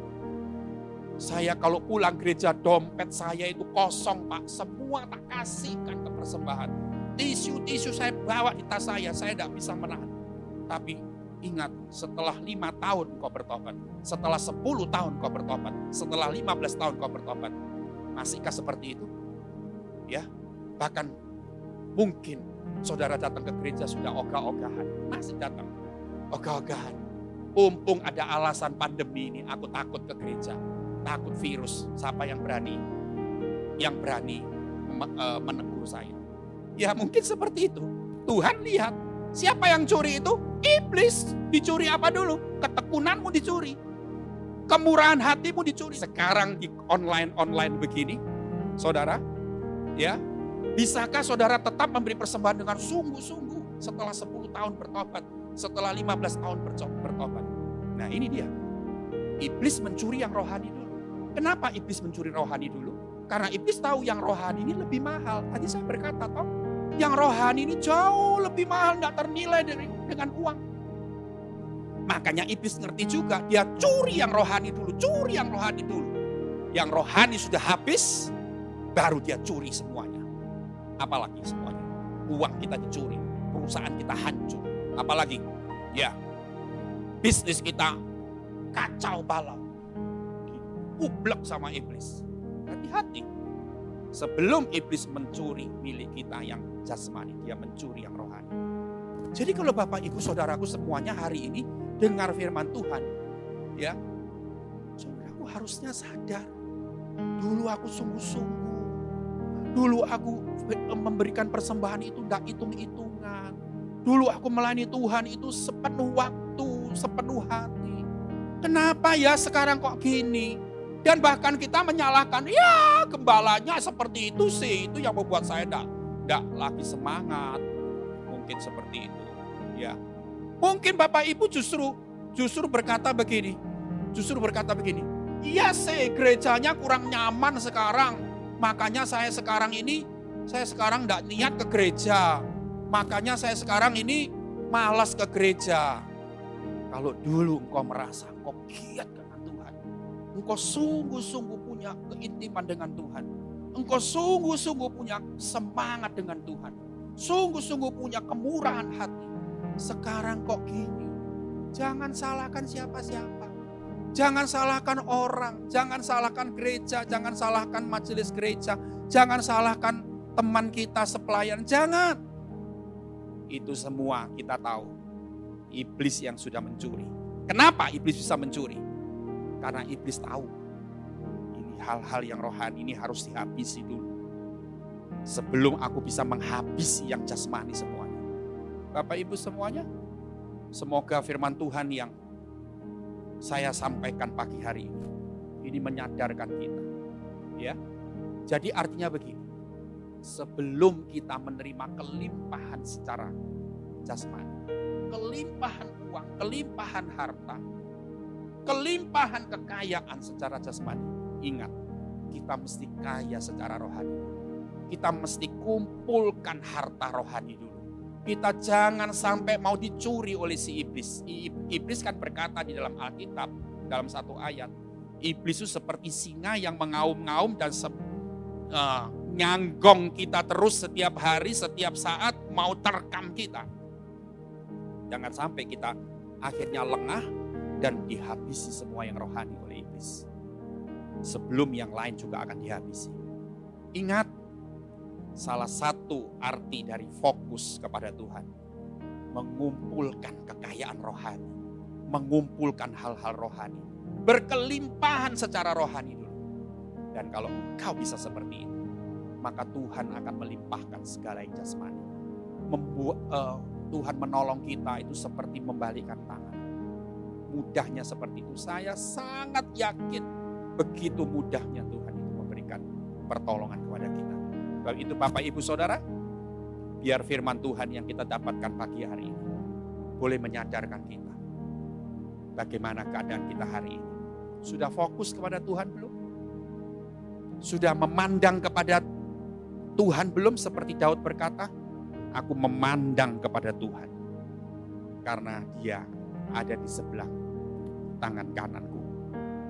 Saya kalau pulang gereja, dompet saya itu kosong Pak. Semua tak kasihkan ke persembahan. Tisu-tisu saya bawa di tas saya tidak bisa menahan. Tapi ingat, setelah 5 tahun kau bertobat, setelah 10 tahun kau bertobat, setelah 15 tahun kau bertobat, masihkah seperti itu? Ya, bahkan mungkin saudara datang ke gereja sudah ogah-ogahan, masih datang ogah-ogahan. Mumpung ada alasan pandemi ini, aku takut ke gereja, takut virus. Siapa yang berani menegur saya? Ya mungkin seperti itu. Tuhan lihat, siapa yang curi itu? Iblis. Dicuri apa dulu? Ketekunanmu dicuri. Kemurahan hatimu dicuri. Sekarang di online begini, saudara, ya, bisakah saudara tetap memberi persembahan dengan sungguh-sungguh setelah 10 tahun bertobat, setelah 15 tahun bertobat? Nah ini dia. Iblis mencuri yang rohani dulu. Kenapa iblis mencuri rohani dulu? Karena iblis tahu yang rohani ini lebih mahal. Tadi saya berkata, yang rohani ini jauh lebih mahal, tidak ternilai dengan uang. Makanya iblis ngerti juga, dia curi yang rohani dulu, curi yang rohani dulu. Yang rohani sudah habis, baru dia curi semuanya. Apalagi semuanya. Uang kita dicuri, perusahaan kita hancur. Apalagi, ya, bisnis kita kacau balau. Ublek sama iblis. Hati-hati. Sebelum iblis mencuri milik kita yang jasmani, dia mencuri yang rohani. Jadi kalau Bapak Ibu Saudaraku semuanya hari ini dengar firman Tuhan, ya, saudaraku harusnya sadar. Dulu aku sungguh-sungguh. Dulu aku memberikan persembahan itu tidak hitung-hitungan. Dulu aku melayani Tuhan itu sepenuh waktu, sepenuh hati. Kenapa ya sekarang kok gini? Dan bahkan kita menyalahkan, ya gembalanya seperti itu sih, itu yang membuat saya tidak lagi semangat. Mungkin seperti itu. Ya, mungkin Bapak Ibu justru berkata begini, iya sih gerejanya kurang nyaman sekarang, makanya saya sekarang tidak niat ke gereja, makanya saya sekarang ini malas ke gereja. Kalau dulu engkau merasa engkau giat dengan Tuhan, engkau sungguh-sungguh punya keintiman dengan Tuhan, engkau sungguh-sungguh punya semangat dengan Tuhan, sungguh-sungguh punya kemurahan hati. Sekarang kok gini? Jangan salahkan siapa-siapa. Jangan salahkan orang, jangan salahkan gereja, jangan salahkan majelis gereja, jangan salahkan teman kita sepelayan, jangan. Itu semua kita tahu. Iblis yang sudah mencuri. Kenapa iblis bisa mencuri? Karena iblis tahu. Ini hal-hal yang rohani ini harus dihabisi dulu. Sebelum aku bisa menghabisi yang jasmani semuanya. Bapak Ibu semuanya, semoga firman Tuhan yang saya sampaikan pagi hari ini menyadarkan kita. Ya. Jadi artinya begini, sebelum kita menerima kelimpahan secara jasmani, kelimpahan uang, kelimpahan harta, kelimpahan kekayaan secara jasmani, ingat, kita mesti kaya secara rohani. Kita mesti kumpulkan harta rohani dulu. Kita jangan sampai mau dicuri oleh si iblis. Iblis kan berkata di dalam Alkitab, dalam satu ayat, iblis itu seperti singa yang mengaum-ngaum dan nyanggong kita terus setiap hari, setiap saat mau terkam kita. Jangan sampai kita akhirnya lengah dan dihabisi semua yang rohani oleh iblis. Sebelum yang lain juga akan dihabisi. Ingat, salah satu arti dari fokus kepada Tuhan, mengumpulkan kekayaan rohani, mengumpulkan hal-hal rohani, berkelimpahan secara rohani dulu. Dan kalau engkau bisa seperti itu, maka Tuhan akan melimpahkan segala yang jasmani. Tuhan menolong kita itu seperti membalikkan tangan. Mudahnya seperti itu. Saya sangat yakin begitu mudahnya Tuhan itu memberikan pertolongan kepada kita. Sebab itu Bapak Ibu Saudara, biar firman Tuhan yang kita dapatkan pagi hari ini boleh menyadarkan kita bagaimana keadaan kita hari ini. Sudah fokus kepada Tuhan belum? Sudah memandang kepada Tuhan belum? Seperti Daud berkata, aku memandang kepada Tuhan karena Dia ada di sebelah tangan kananku.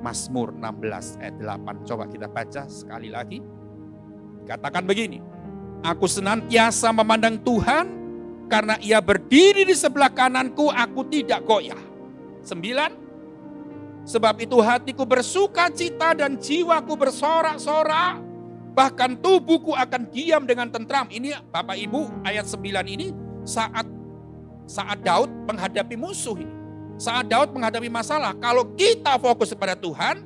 Mazmur 16 ayat 8. Coba kita baca sekali lagi. Katakan begini, aku senantiasa memandang Tuhan karena Ia berdiri di sebelah kananku, aku tidak goyah. 9. Sebab itu hatiku bersuka cita dan jiwaku bersorak-sorak. Bahkan tubuhku akan diam dengan tentram. Ini Bapak Ibu ayat 9 ini saat Daud menghadapi musuh ini. Saat Daud menghadapi masalah. Kalau kita fokus kepada Tuhan,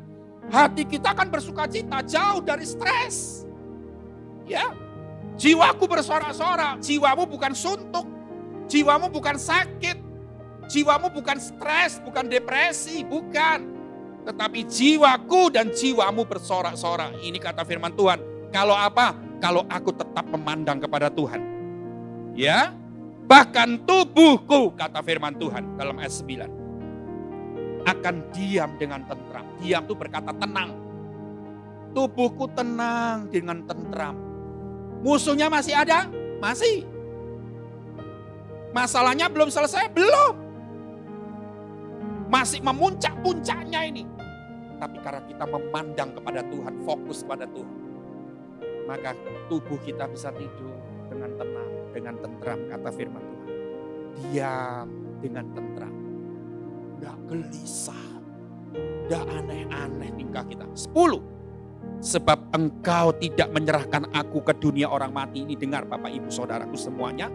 hati kita akan bersuka cita, jauh dari stres. Ya, jiwaku bersorak-sorak. Jiwamu bukan suntuk, jiwamu bukan sakit, jiwamu bukan stres, bukan depresi, bukan. Tetapi jiwaku dan jiwamu bersorak-sorak. Ini kata firman Tuhan. Kalau apa? Kalau aku tetap memandang kepada Tuhan. Ya, bahkan tubuhku, kata firman Tuhan dalam ayat 9. Akan diam dengan tentram. Diam itu berkata tenang. Tubuhku tenang dengan tentram. Musuhnya masih ada? Masih. Masalahnya belum selesai? Belum. Masih memuncak-puncaknya ini. Tapi karena kita memandang kepada Tuhan, fokus pada Tuhan, maka tubuh kita bisa tidur dengan tenang, dengan tentram, kata firman Tuhan. Diam dengan tentram. Gak gelisah. Gak aneh-aneh tingkah kita. 10. Sebab engkau tidak menyerahkan aku ke dunia orang mati. Ini dengar Bapak Ibu Saudaraku semuanya.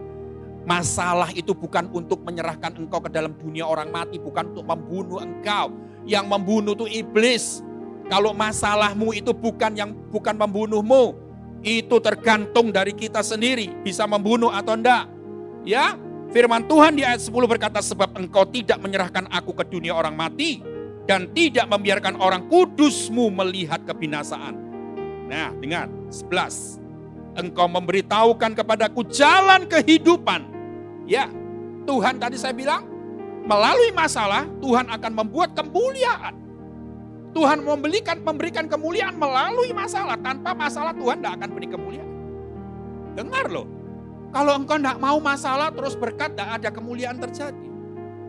Masalah itu bukan untuk menyerahkan engkau ke dalam dunia orang mati. Bukan untuk membunuh engkau. Yang membunuh itu iblis. Kalau masalahmu itu bukan membunuhmu. Itu tergantung dari kita sendiri. Bisa membunuh atau enggak. Ya, firman Tuhan di ayat 10 berkata, sebab engkau tidak menyerahkan aku ke dunia orang mati. Dan tidak membiarkan orang kudusmu melihat kebinasaan. Nah, dengar, 11. Engkau memberitahukan kepadaku jalan kehidupan. Ya, Tuhan tadi saya bilang, melalui masalah Tuhan akan membuat kemuliaan. Tuhan memberikan kemuliaan melalui masalah. Tanpa masalah Tuhan tidak akan beri kemuliaan. Dengar loh. Kalau engkau tidak mau masalah terus berkat, tidak ada kemuliaan terjadi.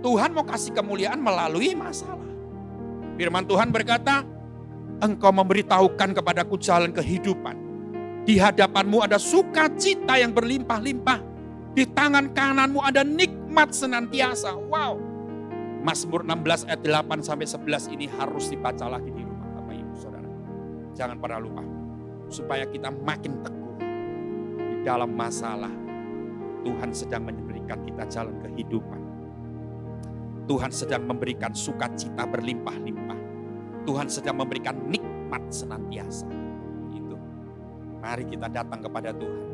Tuhan mau kasih kemuliaan melalui masalah. Firman Tuhan berkata, engkau memberitahukan kepadaku jalan kehidupan. Di hadapanmu ada sukacita yang berlimpah-limpah. Di tangan kananmu ada nikmat senantiasa. Wow. Mazmur 16 ayat 8 sampai 11 ini harus dibaca lagi di rumah Bapak Ibu Saudara. Jangan pernah lupa. Supaya kita makin teguh di dalam masalah. Tuhan sedang memberikan kita jalan kehidupan. Tuhan sedang memberikan sukacita berlimpah-limpah. Tuhan sedang memberikan nikmat senantiasa. Itu. Mari kita datang kepada Tuhan.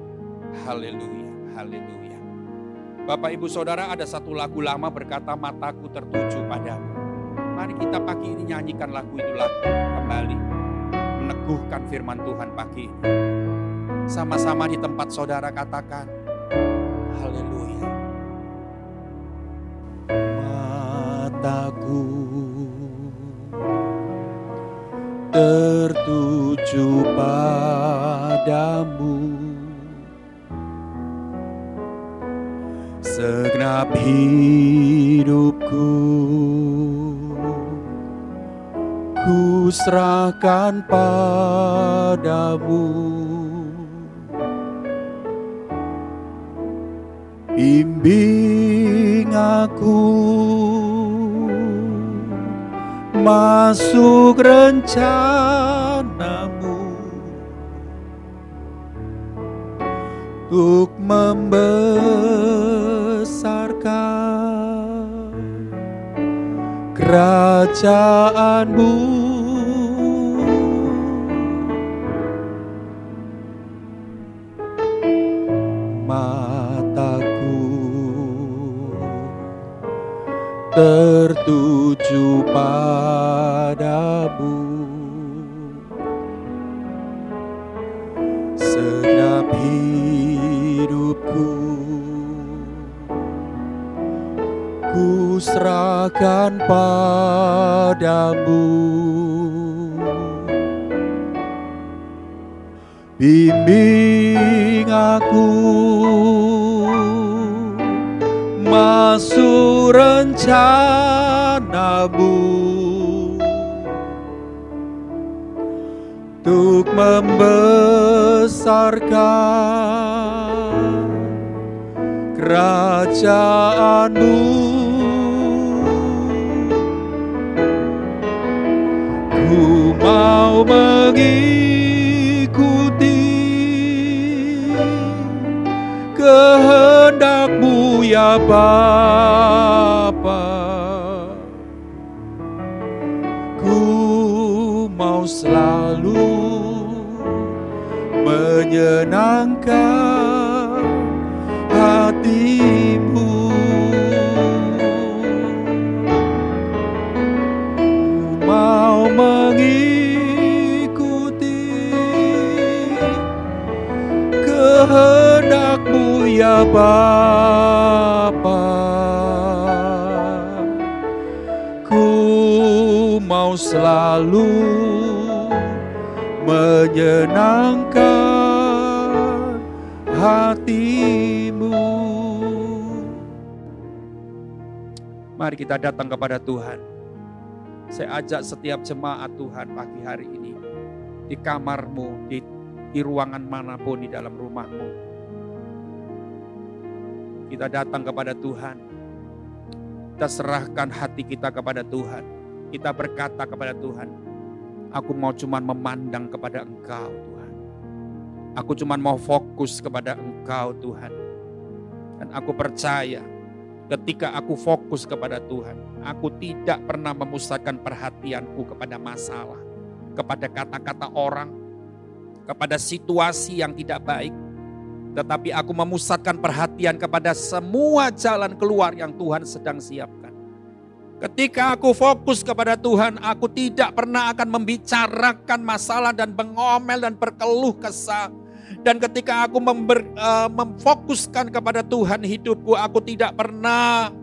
Haleluya, haleluya. Bapak Ibu Saudara, ada satu lagu lama berkata mataku tertuju padamu. Mari kita pagi ini nyanyikan lagu itu lagi kembali. Meneguhkan firman Tuhan pagi ini. Sama-sama di tempat saudara katakan, haleluya. Mataku tertuju padamu. Segenap hidupku ku serahkan padamu. Bimbing aku masuk rencanamu untuk membesarkan kerajaanmu. Mataku tertuju padamu, segenap hidupku ku serahkan padamu. Bimbing aku masuk rencanamu untuk membesarkan kerajaanmu. Ku mau mengikuti kehendak-Mu ya Bapa. Ku mau selalu menyenangkan hati-Mu. Ku mau mengikuti kehendak-Mu ya Bapa. Ku mau selalu menyenangkan hati-Mu. Mari kita datang kepada Tuhan. Saya ajak setiap jemaat Tuhan pagi hari ini, di kamarmu, di ruangan manapun di dalam rumahmu, kita datang kepada Tuhan. Kita serahkan hati kita kepada Tuhan. Kita berkata kepada Tuhan, aku mau cuman memandang kepada Engkau Tuhan. Aku cuman mau fokus kepada Engkau Tuhan. Dan aku percaya ketika aku fokus kepada Tuhan, aku tidak pernah memusatkan perhatianku kepada masalah, kepada kata-kata orang, kepada situasi yang tidak baik. Tetapi aku memusatkan perhatian kepada semua jalan keluar yang Tuhan sedang siapkan. Ketika aku fokus kepada Tuhan, aku tidak pernah akan membicarakan masalah dan mengomel dan berkeluh kesah. Dan ketika aku memfokuskan kepada Tuhan hidupku, aku tidak pernah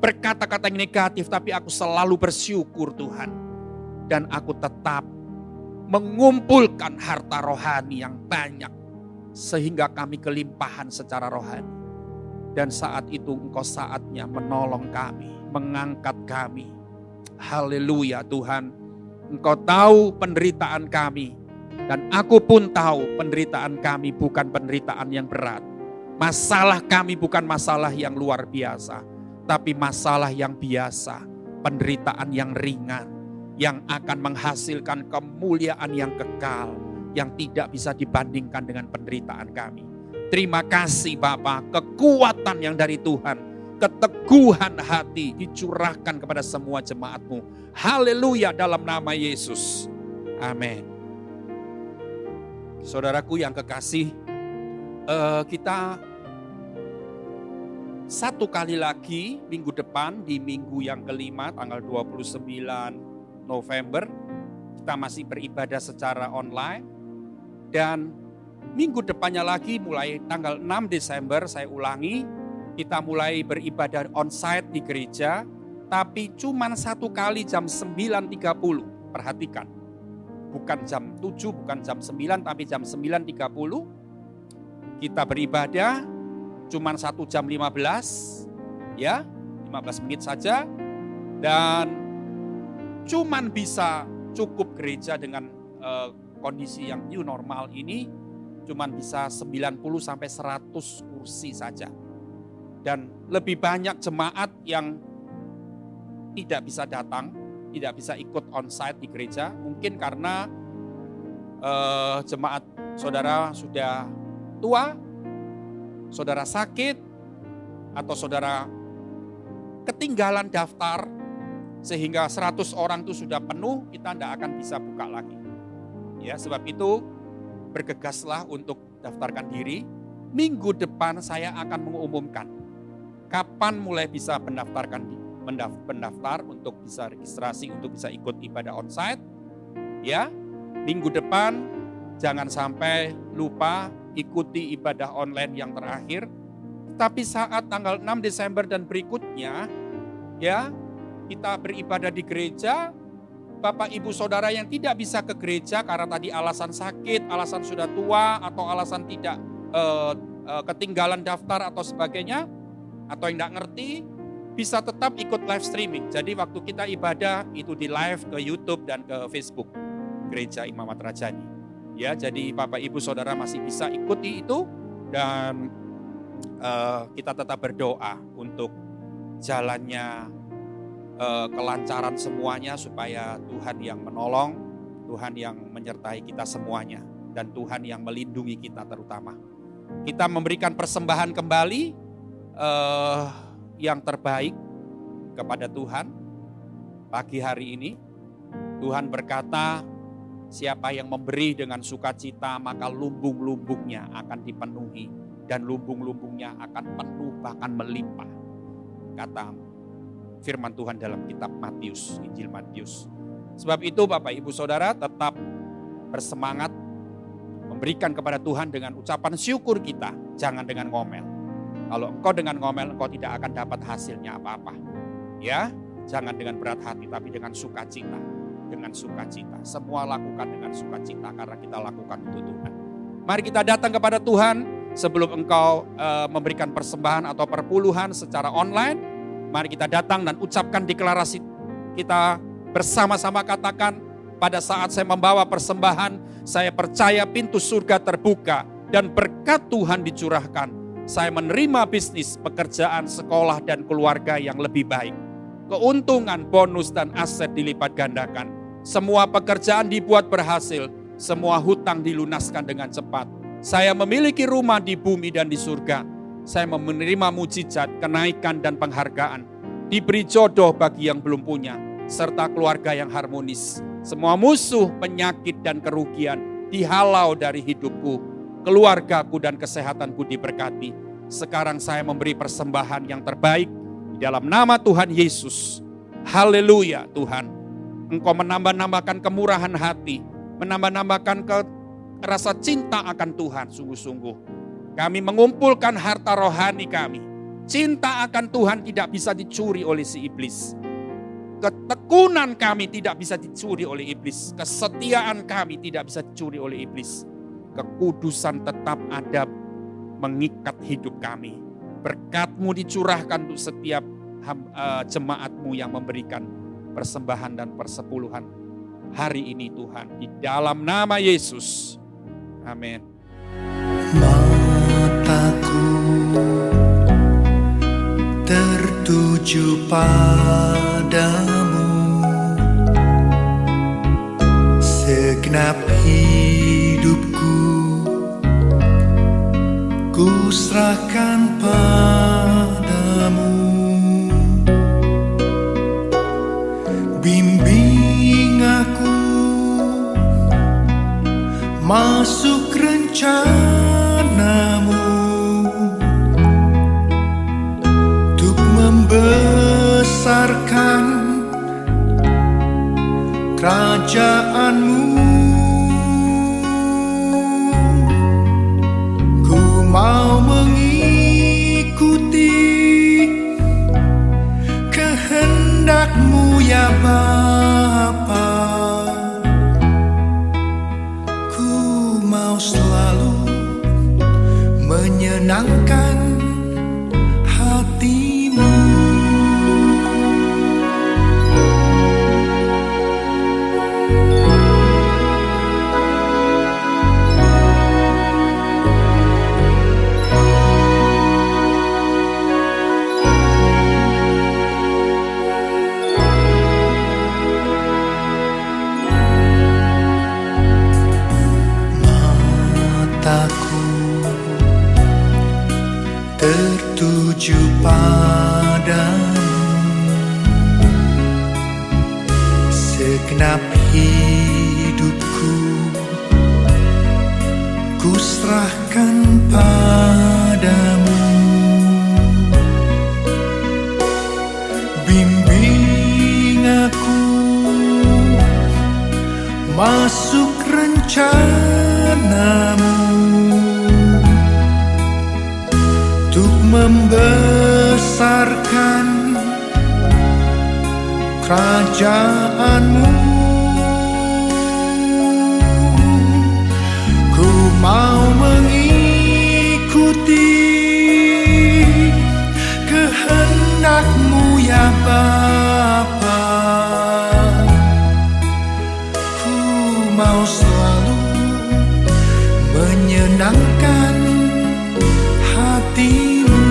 berkata-kata yang negatif, tapi aku selalu bersyukur Tuhan. Dan aku tetap mengumpulkan harta rohani yang banyak, sehingga kami kelimpahan secara rohani. Dan saat itu Engkau saatnya menolong kami, mengangkat kami. Haleluya Tuhan, Engkau tahu penderitaan kami. Dan aku pun tahu penderitaan kami bukan penderitaan yang berat. Masalah kami bukan masalah yang luar biasa, tapi masalah yang biasa, penderitaan yang ringan, yang akan menghasilkan kemuliaan yang kekal, yang tidak bisa dibandingkan dengan penderitaan kami. Terima kasih Bapa, kekuatan yang dari Tuhan, keteguhan hati dicurahkan kepada semua jemaat-Mu. Haleluya dalam nama Yesus. Amin. Saudaraku yang kekasih, kita satu kali lagi minggu depan, di minggu yang kelima tanggal 29 November, kita masih beribadah secara online. Dan minggu depannya lagi mulai tanggal 6 Desember, saya ulangi, kita mulai beribadah onsite di gereja, tapi cuman satu kali jam 9.30, perhatikan. Bukan jam 7, bukan jam 9, tapi jam 9.30. Kita beribadah cuman 1 jam 15, ya, 15 menit saja. Dan cuman bisa cukup gereja dengan kondisi yang new normal ini, cuman bisa 90 sampai 100 kursi saja. Dan lebih banyak jemaat yang tidak bisa datang tidak bisa ikut onsite di gereja, mungkin karena jemaat saudara sudah tua, saudara sakit, atau saudara ketinggalan daftar sehingga 100 orang itu sudah penuh, kita tidak akan bisa buka lagi. Ya, sebab itu bergegaslah untuk daftarkan diri. Minggu depan saya akan mengumumkan kapan mulai bisa mendaftar untuk bisa registrasi, untuk bisa ikut ibadah onsite. Ya, minggu depan jangan sampai lupa ikuti ibadah online yang terakhir. Tapi saat tanggal 6 Desember dan berikutnya, ya, kita beribadah di gereja. Bapak Ibu Saudara yang tidak bisa ke gereja karena tadi alasan sakit, alasan sudah tua, atau alasan tidak ketinggalan daftar atau sebagainya, atau yang tidak ngerti, bisa tetap ikut live streaming. Jadi waktu kita ibadah itu di live ke YouTube dan ke Facebook Gereja Imamat Rajani. Ya, jadi Bapak Ibu Saudara masih bisa ikuti itu, dan kita tetap berdoa untuk jalannya kelancaran semuanya, supaya Tuhan yang menolong, Tuhan yang menyertai kita semuanya, dan Tuhan yang melindungi kita terutama. Kita memberikan persembahan kembali yang terbaik kepada Tuhan pagi hari ini. Tuhan berkata, siapa yang memberi dengan sukacita maka lumbung-lumbungnya akan dipenuhi, dan lumbung-lumbungnya akan penuh bahkan melimpah. Kata firman Tuhan dalam kitab Matius, Injil Matius. Sebab itu Bapak Ibu Saudara tetap bersemangat memberikan kepada Tuhan dengan ucapan syukur kita, jangan dengan ngomel. Kalau engkau dengan ngomel, engkau tidak akan dapat hasilnya apa-apa. Ya, jangan dengan berat hati, tapi dengan sukacita. Dengan sukacita. Semua lakukan dengan sukacita karena kita lakukan untuk Tuhan. Mari kita datang kepada Tuhan sebelum engkau memberikan persembahan atau perpuluhan secara online. Mari kita datang dan ucapkan deklarasi kita bersama-sama, katakan, pada saat saya membawa persembahan, saya percaya pintu surga terbuka dan berkat Tuhan dicurahkan. Saya menerima bisnis, pekerjaan, sekolah, dan keluarga yang lebih baik. Keuntungan, bonus, dan aset dilipat gandakan. Semua pekerjaan dibuat berhasil. Semua hutang dilunaskan dengan cepat. Saya memiliki rumah di bumi dan di surga. Saya menerima mujizat, kenaikan, dan penghargaan. Diberi jodoh bagi yang belum punya, serta keluarga yang harmonis. Semua musuh, penyakit, dan kerugian dihalau dari hidupku. Keluargaku dan kesehatanku diberkati. Sekarang saya memberi persembahan yang terbaik di dalam nama Tuhan Yesus. Haleluya Tuhan. Engkau menambah-nambahkan kemurahan hati, menambah-nambahkan rasa cinta akan Tuhan sungguh-sungguh. Kami mengumpulkan harta rohani kami. Cinta akan Tuhan tidak bisa dicuri oleh si iblis. Ketekunan kami tidak bisa dicuri oleh iblis. Kesetiaan kami tidak bisa dicuri oleh iblis. Kekudusan tetap ada mengikat hidup kami. Berkat-Mu dicurahkan untuk setiap jemaat-Mu yang memberikan persembahan dan persepuluhan hari ini Tuhan. Di dalam nama Yesus. Amin. Mataku tertuju padamu, segenap hidupku ku serahkan padamu. Bimbing aku masuk rencana-Mu, untuk membesarkan kerajaan-Mu. Ku mau mengikuti kehendak-Mu ya Bapa. Ku mau selalu menyenangkan hati-Mu. segenap hidupku ku serahkan padamu. Bimbing aku masuk rencanamu untuk membesarkan kerajaanmu. Ku mau mengikuti kehendak-Mu ya Bapa. Ku mau selalu menyenangkan hati-Mu.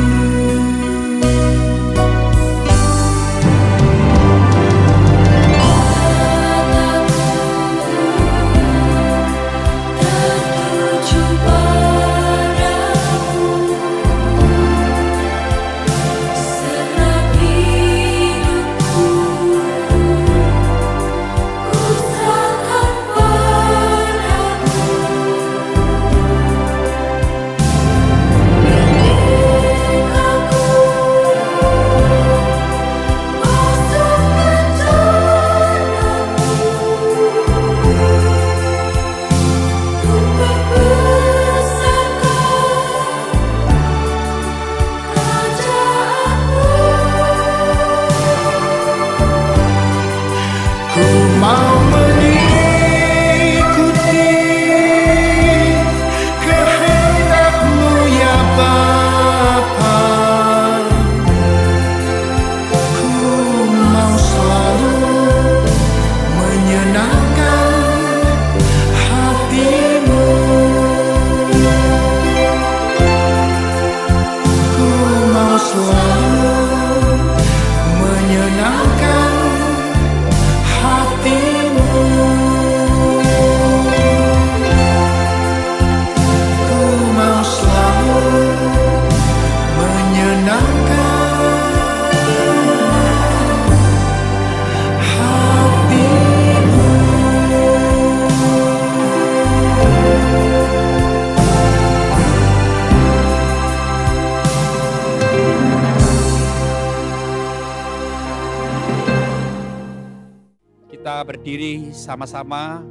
Kita berdiri sama-sama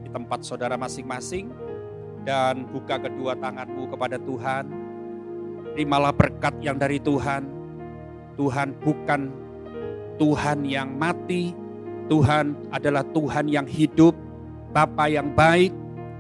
di tempat saudara masing-masing dan buka kedua tanganmu kepada Tuhan. Terimalah berkat yang dari Tuhan. Tuhan bukan Tuhan yang mati, Tuhan adalah Tuhan yang hidup, Bapa yang baik,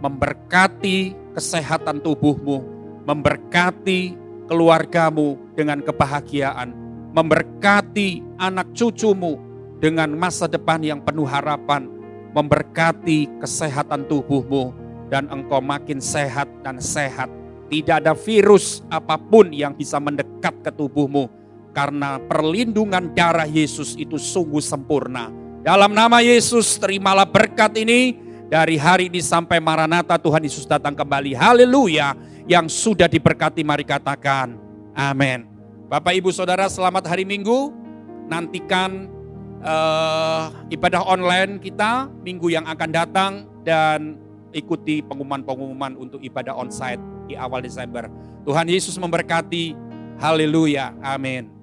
memberkati kesehatan tubuhmu, memberkati keluargamu dengan kebahagiaan, memberkati anak cucumu dengan masa depan yang penuh harapan, memberkati kesehatan tubuhmu, dan engkau makin sehat dan sehat. Tidak ada virus apapun yang bisa mendekat ke tubuhmu, karena perlindungan darah Yesus itu sungguh sempurna. Dalam nama Yesus, terimalah berkat ini, dari hari ini sampai Maranatha Tuhan Yesus datang kembali. Haleluya, yang sudah diberkati mari katakan amin. Bapak Ibu Saudara, selamat hari Minggu. Nantikan ibadah online kita minggu yang akan datang dan ikuti pengumuman-pengumuman untuk ibadah onsite di awal Desember. Tuhan Yesus memberkati. Haleluya. Amin.